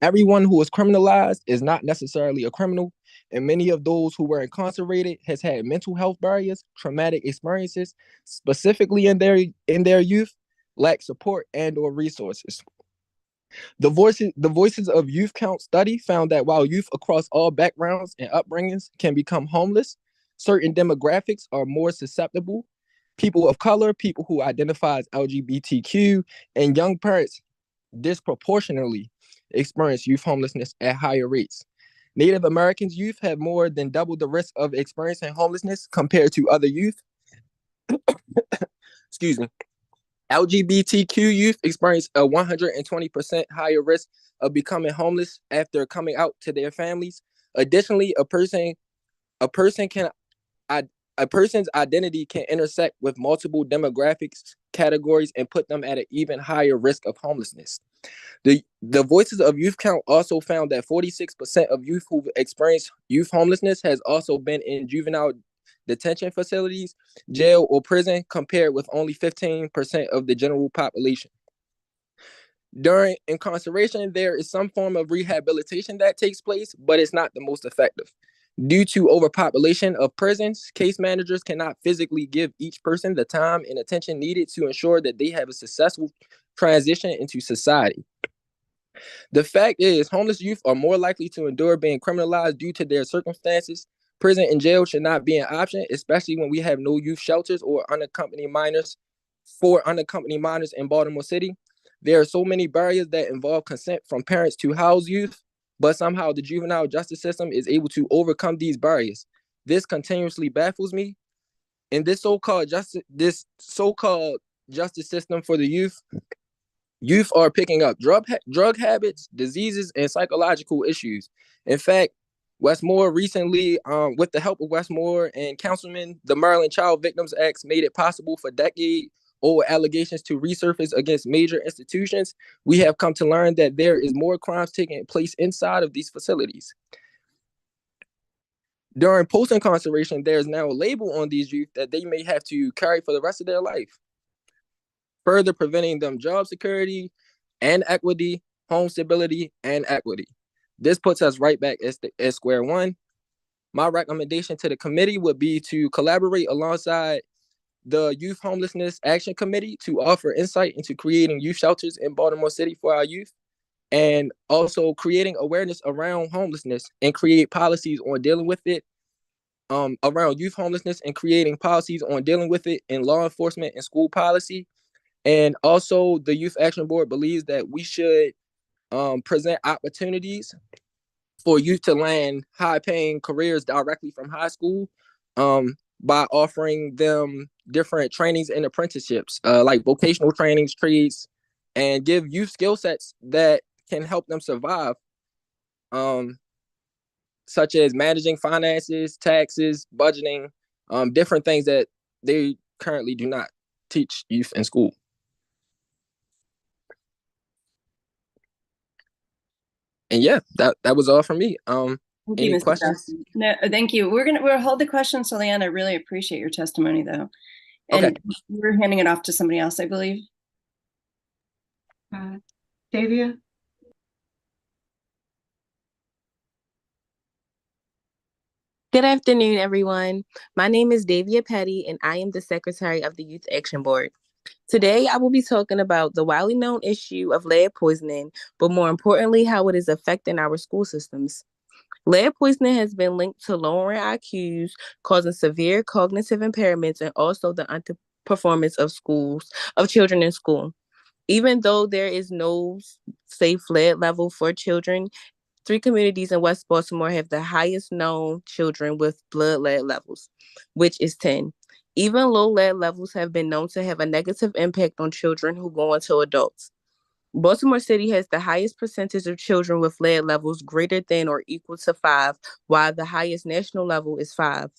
Everyone who is criminalized is not necessarily a criminal, and many of those who were incarcerated has had mental health barriers, traumatic experiences, specifically in their youth, lack support and or resources. The Voices of Youth Count study found that while youth across all backgrounds and upbringings can become homeless, certain demographics are more susceptible. People of color, people who identify as LGBTQ, and young parents disproportionately experience youth homelessness at higher rates. Native Americans youth have more than double the risk of experiencing homelessness compared to other youth. Excuse me. LGBTQ youth experience a 120% higher risk of becoming homeless after coming out to their families. Additionally, a person's identity can intersect with multiple demographics categories and put them at an even higher risk of homelessness. The Voices of Youth Count also found that 46% of youth who've experienced youth homelessness has also been in juvenile detention facilities, jail, or prison, compared with only 15% of the general population. During incarceration, there is some form of rehabilitation that takes place, but it's not the most effective. Due to overpopulation of prisons, case managers cannot physically give each person the time and attention needed to ensure that they have a successful transition into society. The fact is, homeless youth are more likely to endure being criminalized due to their circumstances. Prison and jail should not be an option, especially when we have no youth shelters or unaccompanied minors in Baltimore City. There are so many barriers that involve consent from parents to house youth, but somehow the juvenile justice system is able to overcome these barriers. This continuously baffles me. In this so-called justice system for the youth are picking up drug habits, diseases, and psychological issues. In fact, Westmore recently, with the help of Westmore and councilmen, the Maryland Child Victims Act made it possible for decade-old allegations to resurface against major institutions. We have come to learn that there is more crimes taking place inside of these facilities. During post-incarceration, there is now a label on these youth that they may have to carry for the rest of their life, further preventing them job security and equity, home stability and equity. This puts us right back at square one. My recommendation to the committee would be to collaborate alongside the Youth Homelessness Action Committee to offer insight into creating youth shelters in Baltimore City for our youth, and also creating awareness around homelessness and create policies on dealing with it, around youth homelessness and creating policies on dealing with it in law enforcement and school policy. And also the Youth Action Board believes that we should present opportunities for youth to land high-paying careers directly from high school. by offering them different trainings and apprenticeships, like vocational trainings, trades, and give youth skill sets that can help them survive, such as managing finances, taxes, budgeting, different things that they currently do not teach youth in school. And yeah, that was all from me. Thank Any you, Mr. questions? Jackson. No, thank you. We'll hold the questions, so Leanne, I really appreciate your testimony though. And Okay. we're handing it off to somebody else, I believe. Davia? Good afternoon, everyone. My name is Davia Petty, and I am the Secretary of the Youth Action Board. Today, I will be talking about the widely known issue of lead poisoning, but more importantly, how it is affecting our school systems. Lead poisoning has been linked to lowering IQs, causing severe cognitive impairments, and also the underperformance of children in school. Even though there is no safe lead level for children, 3 communities in West Baltimore have the highest known children with blood lead levels, which is 10. Even low lead levels have been known to have a negative impact on children who go into adults. Baltimore City has the highest percentage of children with lead levels greater than or equal to 5, while the highest national level is 5.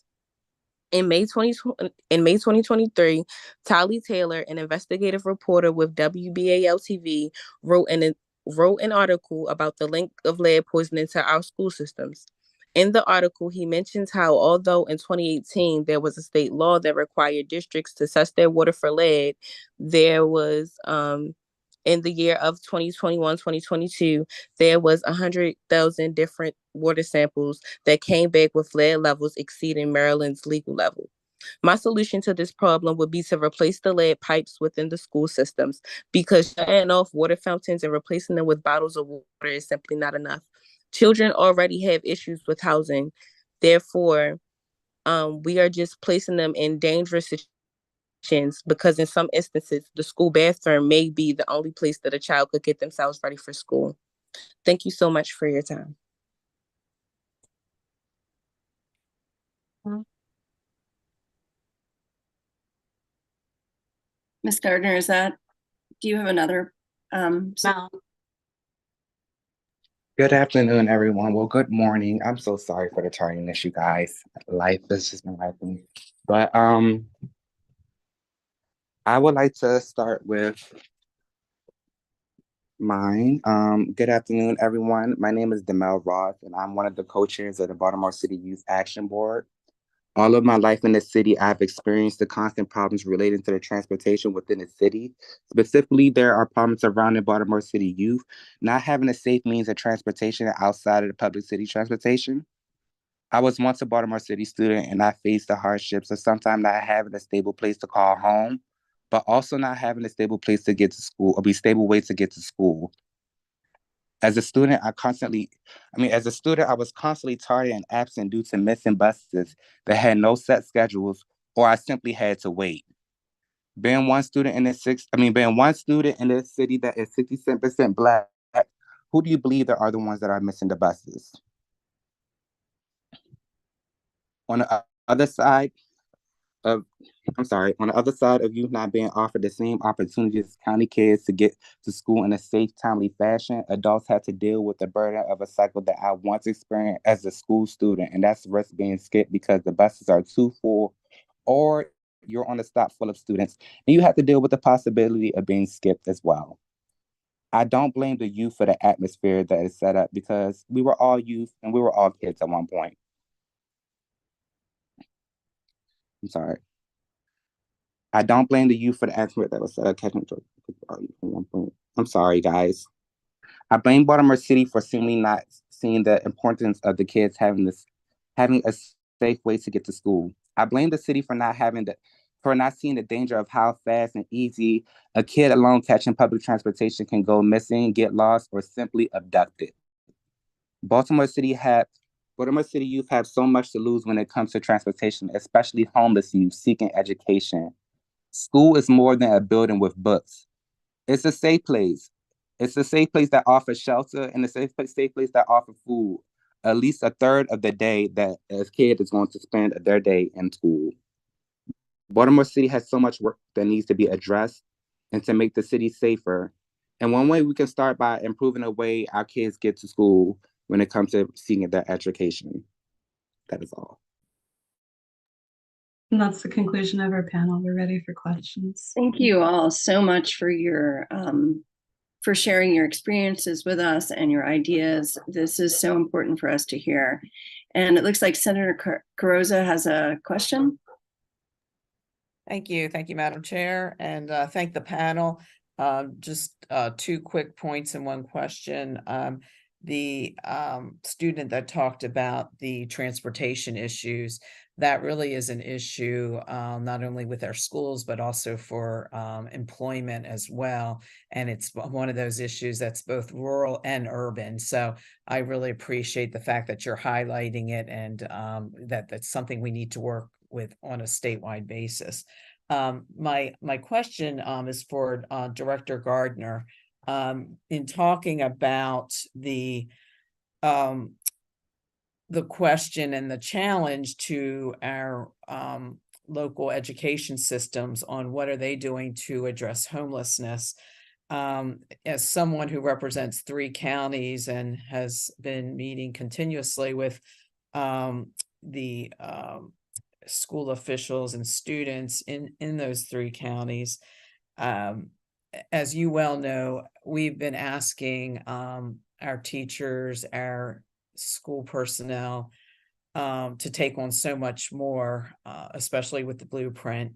In May 2023, Tali Taylor, an investigative reporter with WBAL-TV, wrote an article about the link of lead poisoning to our school systems. In the article, he mentions how although in 2018 there was a state law that required districts to test their water for lead, there was in the year of 2021-2022, there was 100,000 different water samples that came back with lead levels exceeding Maryland's legal level. My solution to this problem would be to replace the lead pipes within the school systems, because shutting off water fountains and replacing them with bottles of water is simply not enough. Children already have issues with housing. Therefore, we are just placing them in dangerous situations, because in some instances, the school bathroom may be the only place that a child could get themselves ready for school. Thank you so much for your time. Ms. Gardner, do you have another? Good afternoon, everyone. Well, good morning. I'm so sorry for the tardiness, you guys. Life has just been life. But I would like to start with mine. Good afternoon, everyone. My name is Demel Roth, and I'm one of the co-chairs of the Baltimore City Youth Action Board. All of my life in the city, I've experienced the constant problems relating to the transportation within the city. Specifically, there are problems surrounding Baltimore City youth not having a safe means of transportation outside of the public city transportation. I was once a Baltimore City student, and I faced the hardships of sometimes not having a stable place to call home, but also not having a stable place to get to school, or be stable way to get to school. As a student, I was constantly tardy and absent due to missing buses that had no set schedules, or I simply had to wait. Being one student in this city that is 67% Black, who do you believe are the ones that are missing the buses? On the other side of you not being offered the same opportunities as county kids to get to school in a safe, timely fashion, adults have to deal with the burden of a cycle that I once experienced as a school student, and that's risk being skipped because the buses are too full, or you're on a stop full of students, and you have to deal with the possibility of being skipped as well. I don't blame the youth for the atmosphere that is set up, because we were all youth and we were all kids at one point. I'm sorry. I don't blame the youth for the atmosphere that was set up. I'm sorry, guys. I blame Baltimore City for seemingly not seeing the importance of the kids having a safe way to get to school. I blame the city for not seeing the danger of how fast and easy a kid alone catching public transportation can go missing, get lost, or simply abducted. Baltimore City youth have so much to lose when it comes to transportation, especially homeless youth seeking education. School is more than a building with books. It's a safe place. It's a safe place that offers shelter, and a safe place that offers food. At least a third of the day that a kid is going to spend their day in school. Baltimore City has so much work that needs to be addressed and to make the city safer. And one way we can start by improving the way our kids get to school when it comes to seeking their education. That is all. And that's the conclusion of our panel. We're ready for questions. Thank you all so much for your for sharing your experiences with us and your ideas. This is so important for us to hear. And it looks like Senator Carrozza has a question. Thank you, Madam Chair, and thank the panel. Just 2 quick points and 1 question. The student that talked about the transportation issues, that really is an issue not only with our schools, but also for employment as well. And it's one of those issues that's both rural and urban. So I really appreciate the fact that you're highlighting it, and that's something we need to work with on a statewide basis. My question is for Director Gardner. In talking about the question and the challenge to our local education systems on what are they doing to address homelessness. As someone who represents 3 counties and has been meeting continuously with the school officials and students in those 3 counties, as you well know, we've been asking our teachers, our school personnel to take on so much more, especially with the blueprint.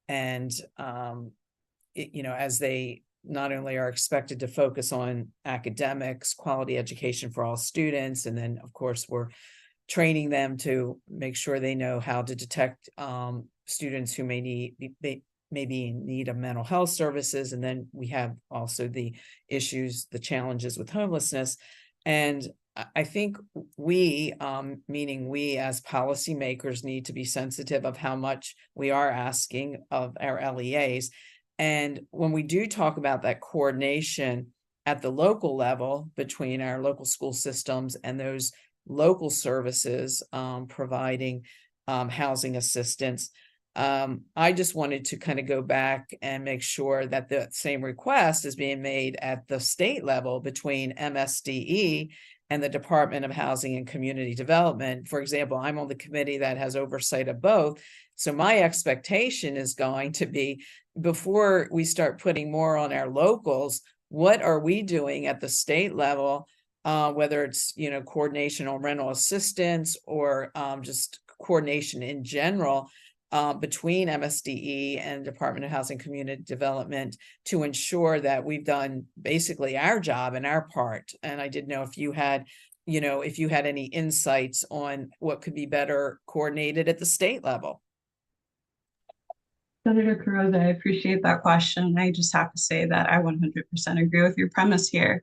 And, as they not only are expected to focus on academics, quality education for all students, and then, of course, we're training them to make sure they know how to detect students who maybe in need of mental health services. And then we have also the issues, the challenges with homelessness. And I think we, meaning we as policymakers, need to be sensitive of how much we are asking of our LEAs. And when we do talk about that coordination at the local level between our local school systems and those local services providing housing assistance, I just wanted to kind of go back and make sure that the same request is being made at the state level between MSDE and the Department of Housing and Community Development. For example, I'm on the committee that has oversight of both. So my expectation is going to be, before we start putting more on our locals, what are we doing at the state level, whether it's, coordination on rental assistance or just coordination in general, between MSDE and Department of Housing and Community Development, to ensure that we've done basically our job and our part. And I didn't know if you had, any insights on what could be better coordinated at the state level. Senator Carrozza, I appreciate that question. I just have to say that I 100% agree with your premise here.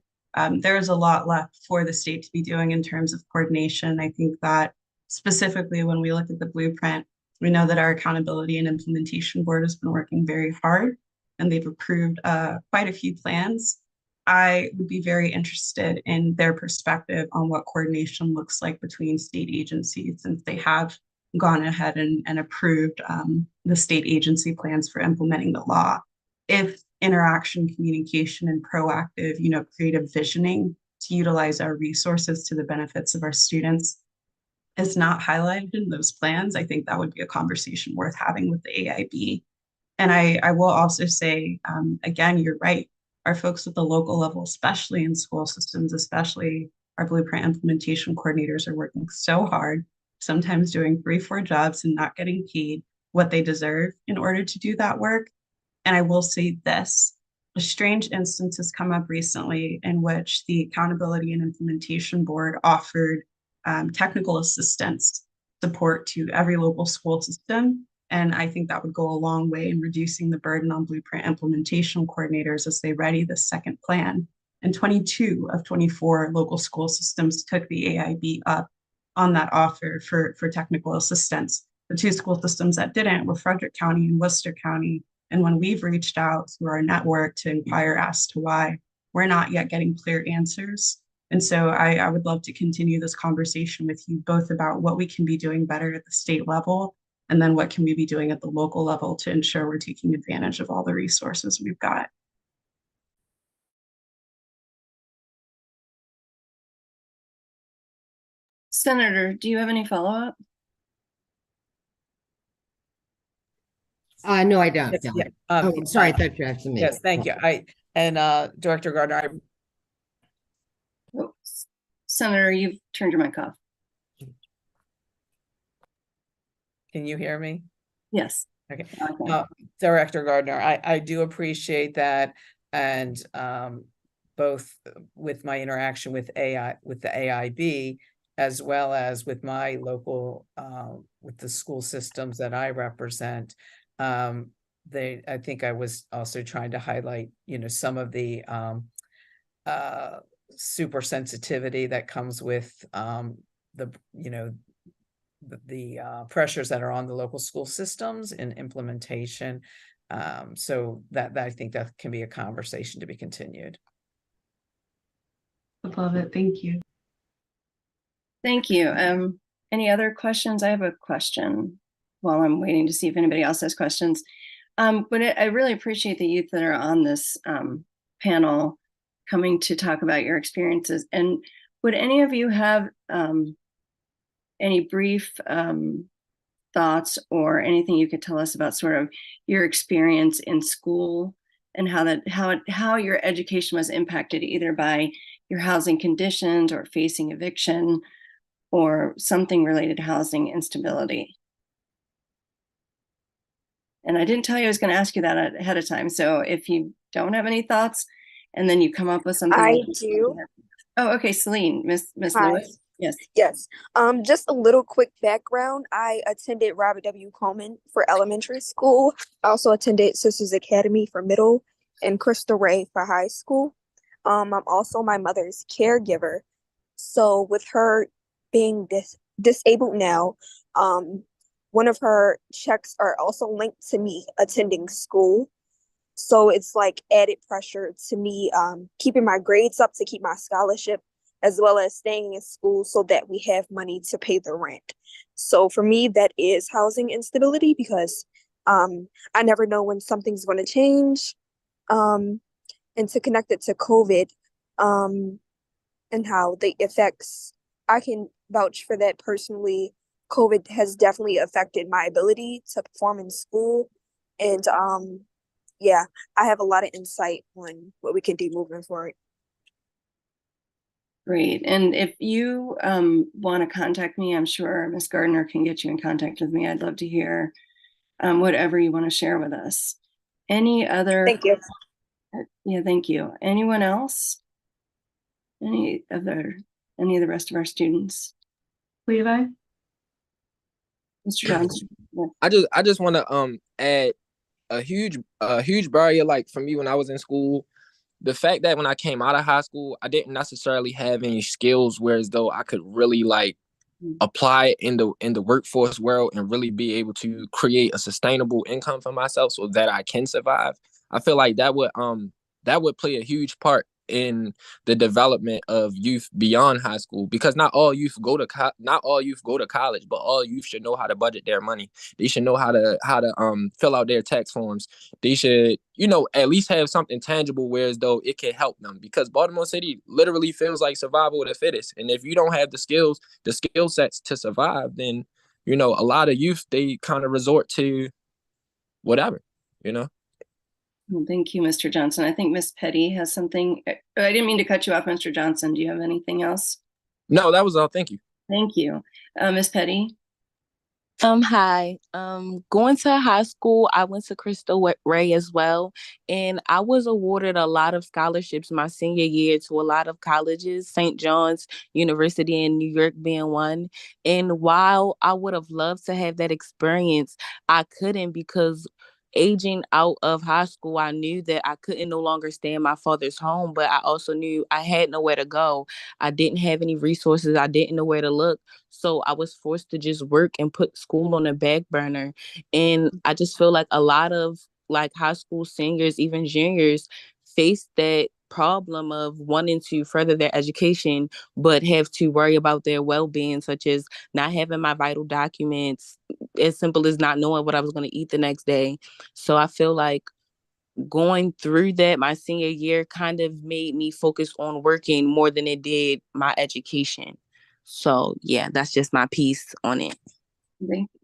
There is a lot left for the state to be doing in terms of coordination. I think that specifically when we look at the blueprint, we know that our Accountability and Implementation Board has been working very hard, and they've approved quite a few plans. I would be very interested in their perspective on what coordination looks like between state agencies, since they have gone ahead and approved the state agency plans for implementing the law. If interaction, communication, and proactive, creative visioning to utilize our resources to the benefits of our students is not highlighted in those plans, I think that would be a conversation worth having with the AIB. And I will also say, again, you're right. Our folks at the local level, especially in school systems, especially our blueprint implementation coordinators, are working so hard, sometimes doing 3-4 jobs and not getting paid what they deserve in order to do that work. And I will say this, a strange instance has come up recently in which the Accountability and Implementation Board offered technical assistance support to every local school system. And I think that would go a long way in reducing the burden on blueprint implementation coordinators as they ready the second plan. And 22 of 24 local school systems took the AIB up on that offer for technical assistance. The 2 school systems that didn't were Frederick County and Worcester County. And when we've reached out through our network to inquire as to why, we're not yet getting clear answers. And so I would love to continue this conversation with you both about what we can be doing better at the state level, And then what can we be doing at the local level to ensure we're taking advantage of all the resources we've got? Senator, do you have any follow-up? No, I don't. Yes, Della. yeah, Oh, sorry, I thought you asked me. Yes, thank you. Director Gardner, Oh, Senator, you've turned your mic off. can you hear me? Yes. Okay. Okay. Director Gardner, I do appreciate that. And both with my interaction with the AIB, as well as with my local, with the school systems that I represent, I think I was also trying to highlight, some of the super sensitivity that comes with the pressures that are on the local school systems in implementation. So that I think that can be a conversation to be continued. I love it. Thank you. Thank you. Any other questions? I have a question while I'm waiting to see if anybody else has questions. But I really appreciate the youth that are on this panel coming to talk about your experiences. And would any of you have any brief thoughts or anything you could tell us about sort of your experience in school and how your education was impacted either by your housing conditions or facing eviction or something related to housing instability? And I didn't tell you I was going to ask you that ahead of time. So if you don't have any thoughts and then you come up with something. I do. Oh, okay. Celine, Miss Hi. Lewis. Yes. Yes. Just a little quick background. I attended Robert W. Coleman for elementary school. I also attended Sisters Academy for middle and Crystal Ray for high school. I'm also my mother's caregiver. So with her being disabled now, one of her checks are also linked to me attending school. So it's like added pressure to me keeping my grades up to keep my scholarship, as well as staying in school so that we have money to pay the rent. So for me, that is housing instability because I never know when something's going to change. And to connect it to COVID and how the effects, I can vouch for that personally. COVID has definitely affected my ability to perform in school. And yeah, I have a lot of insight on what we can do moving forward. Great. And if you want to contact me, I'm sure Ms. Gardner can get you in contact with me. I'd love to hear whatever you want to share with us. Any other? Thank you. Yeah, thank you. Anyone else? Any of the rest of our students? Levi? Mr. Johnson. Yeah. I just want to add a huge barrier, like for me when I was in school. The fact that when I came out of high school, I didn't necessarily have any skills, whereas though I could really like apply in the workforce world and really be able to create a sustainable income for myself so that I can survive. I feel like that would play a huge part in the development of youth beyond high school, because not all youth go to college, but all youth should know how to budget their money. They should know how to fill out their tax forms. They should, at least have something tangible whereas though it can help them, because Baltimore City literally feels like survival of the fittest. And if you don't have the skill sets to survive, then a lot of youth, they kind of resort to whatever. Well, thank you, Mr. Johnson. I think Ms. Petty has something. I didn't mean to cut you off, Mr. Johnson. Do you have anything else? No, that was all. Thank you. Thank you. Ms. Petty? Hi. Going to high school, I went to Crystal Ray as well, and I was awarded a lot of scholarships my senior year to a lot of colleges, St. John's University in New York being one. And while I would have loved to have that experience, I couldn't, because aging out of high school, I knew that I couldn't no longer stay in my father's home, but I also knew I had nowhere to go. I didn't have any resources. I didn't know where to look. So I was forced to just work and put school on the back burner. And I just feel like a lot of like high school seniors, even juniors, face that problem of wanting to further their education, but have to worry about their well-being, such as not having my vital documents, as simple as not knowing what I was going to eat the next day. So I feel like going through that my senior year kind of made me focus on working more than it did my education. So yeah, that's just my piece on it.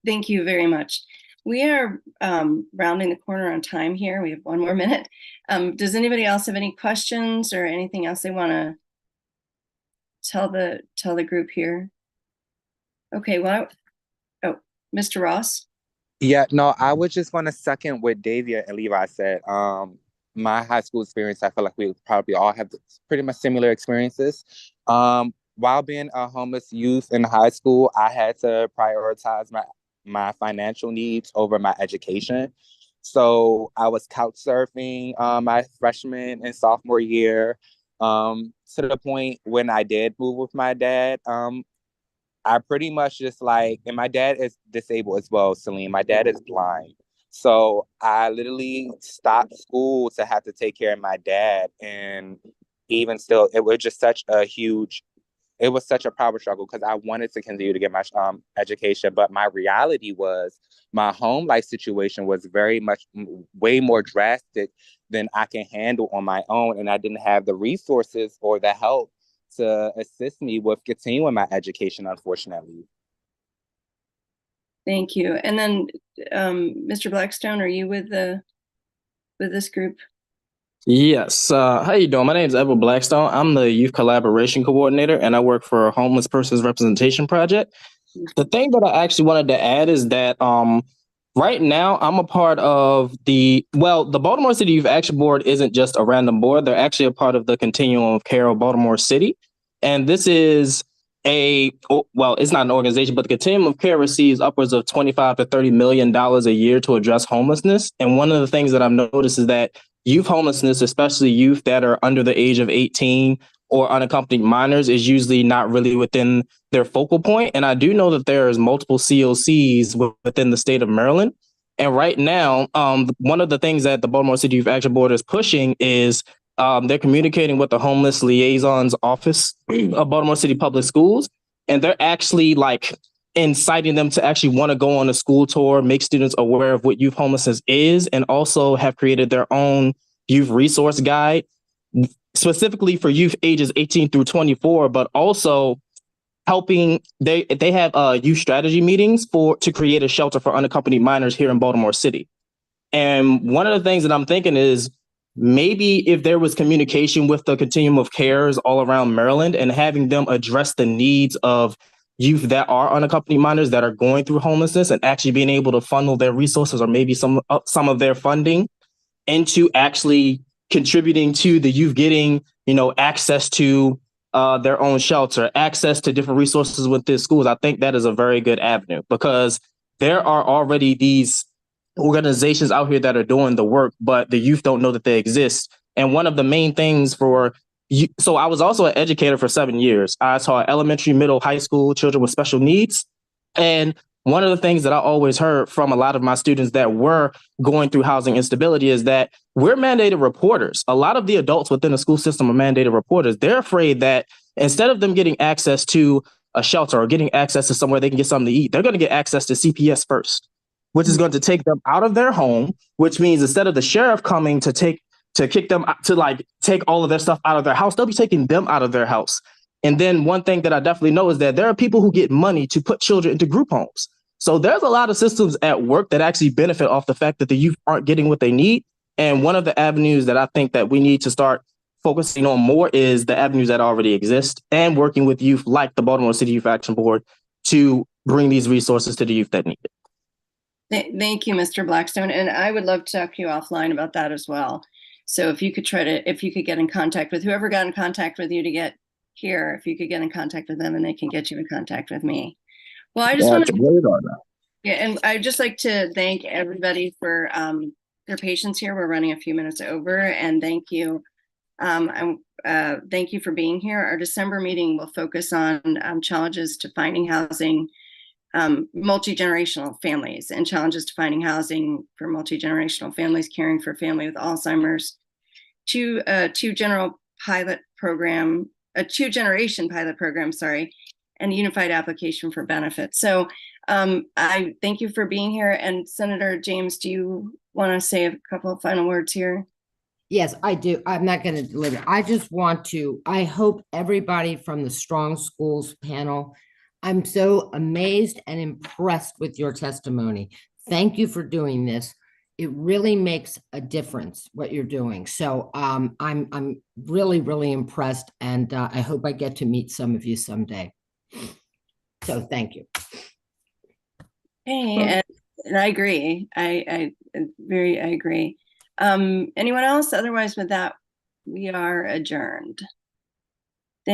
Thank you very much. We are rounding the corner on time here. We have 1 more minute. Does anybody else have any questions or anything else they want to tell the group here? Okay, well, oh, Mr. Ross. Yeah, no, I was just going to second what Davia and Levi said. My high school experience, I feel like we probably all have pretty much similar experiences. While being a homeless youth in high school, I had to prioritize my financial needs over my education. So I was couch surfing my freshman and sophomore year, to the point when I did move with my dad. I pretty much just like, and my dad is disabled as well, Celine. My dad is blind. So I literally stopped school to have to take care of my dad. And even still, it was just such a power struggle because I wanted to continue to get my education. But my reality was my home life situation was way more drastic than I can handle on my own. And I didn't have the resources or the help to assist me with continuing my education, unfortunately. Thank you. And then, Mr. Blackstone, are you with this group? Yes. How you doing? My name is Edward Blackstone. I'm the Youth Collaboration Coordinator, and I work for a Homeless Persons Representation Project. The thing that I actually wanted to add is that right now I'm a part of the Baltimore City Youth Action Board isn't just a random board. They're actually a part of the Continuum of Care of Baltimore City. And this is it's not an organization, but the Continuum of Care receives upwards of $25 to $30 million a year to address homelessness. And one of the things that I've noticed is that youth homelessness, especially youth that are under the age of 18 or unaccompanied minors, is usually not really within their focal point. And I do know that there's multiple COCs within the state of Maryland. And right now, one of the things that the Baltimore City Youth Action Board is pushing is they're communicating with the Homeless Liaison's Office of Baltimore City Public Schools. And they're actually inciting them to actually want to go on a school tour, make students aware of what youth homelessness is, and also have created their own youth resource guide specifically for youth ages 18 through 24, but also helping. They have youth strategy meetings to create a shelter for unaccompanied minors here in Baltimore City. And one of the things that I'm thinking is maybe if there was communication with the Continuum of Cares all around Maryland and having them address the needs of youth that are unaccompanied minors that are going through homelessness and actually being able to funnel their resources or maybe some of their funding into actually contributing to the youth getting, access to their own shelter, access to different resources within schools. I think that is a very good avenue because there are already these organizations out here that are doing the work, but the youth don't know that they exist. And one of the main things so I was also an educator for 7 years. I taught elementary, middle, high school children with special needs. And one of the things that I always heard from a lot of my students that were going through housing instability is that we're mandated reporters. A lot of the adults within the school system are mandated reporters. They're afraid that instead of them getting access to a shelter or getting access to somewhere they can get something to eat, they're going to get access to CPS first, which is going to take them out of their home, which means instead of the sheriff coming to kick them to take all of their stuff out of their house, they'll be taking them out of their house. And then one thing that I definitely know is that there are people who get money to put children into group homes. So there's a lot of systems at work that actually benefit off the fact that the youth aren't getting what they need. And one of the avenues that I think that we need to start focusing on more is the avenues that already exist and working with youth like the Baltimore City Youth Action Board to bring these resources to the youth that need it. Thank you, Mr. Blackstone. And I would love to talk to you offline about that as well. So if you could get in contact with whoever got in contact with you to get here, if you could get in contact with them and they can get you in contact with me. Well, I just want to, and I'd just like to thank everybody for their patience here. We're running a few minutes over, and thank you. Thank you for being here. Our December meeting will focus on challenges to finding housing, multi-generational families, and challenges to finding housing for multi-generational families caring for family with Alzheimer's. Two generation pilot program, and unified application for benefits. So I thank you for being here. And Senator James, do you want to say a couple of final words here? Yes, I do. I'm not going to deliver. I just want to, I hope everybody from the Strong Schools panel, I'm so amazed and impressed with your testimony. Thank you for doing this. It really makes a difference what you're doing. So I'm really, really impressed, and I hope I get to meet some of you someday. So thank you. Hey, and I agree. I agree. Anyone else? Otherwise, with that, we are adjourned.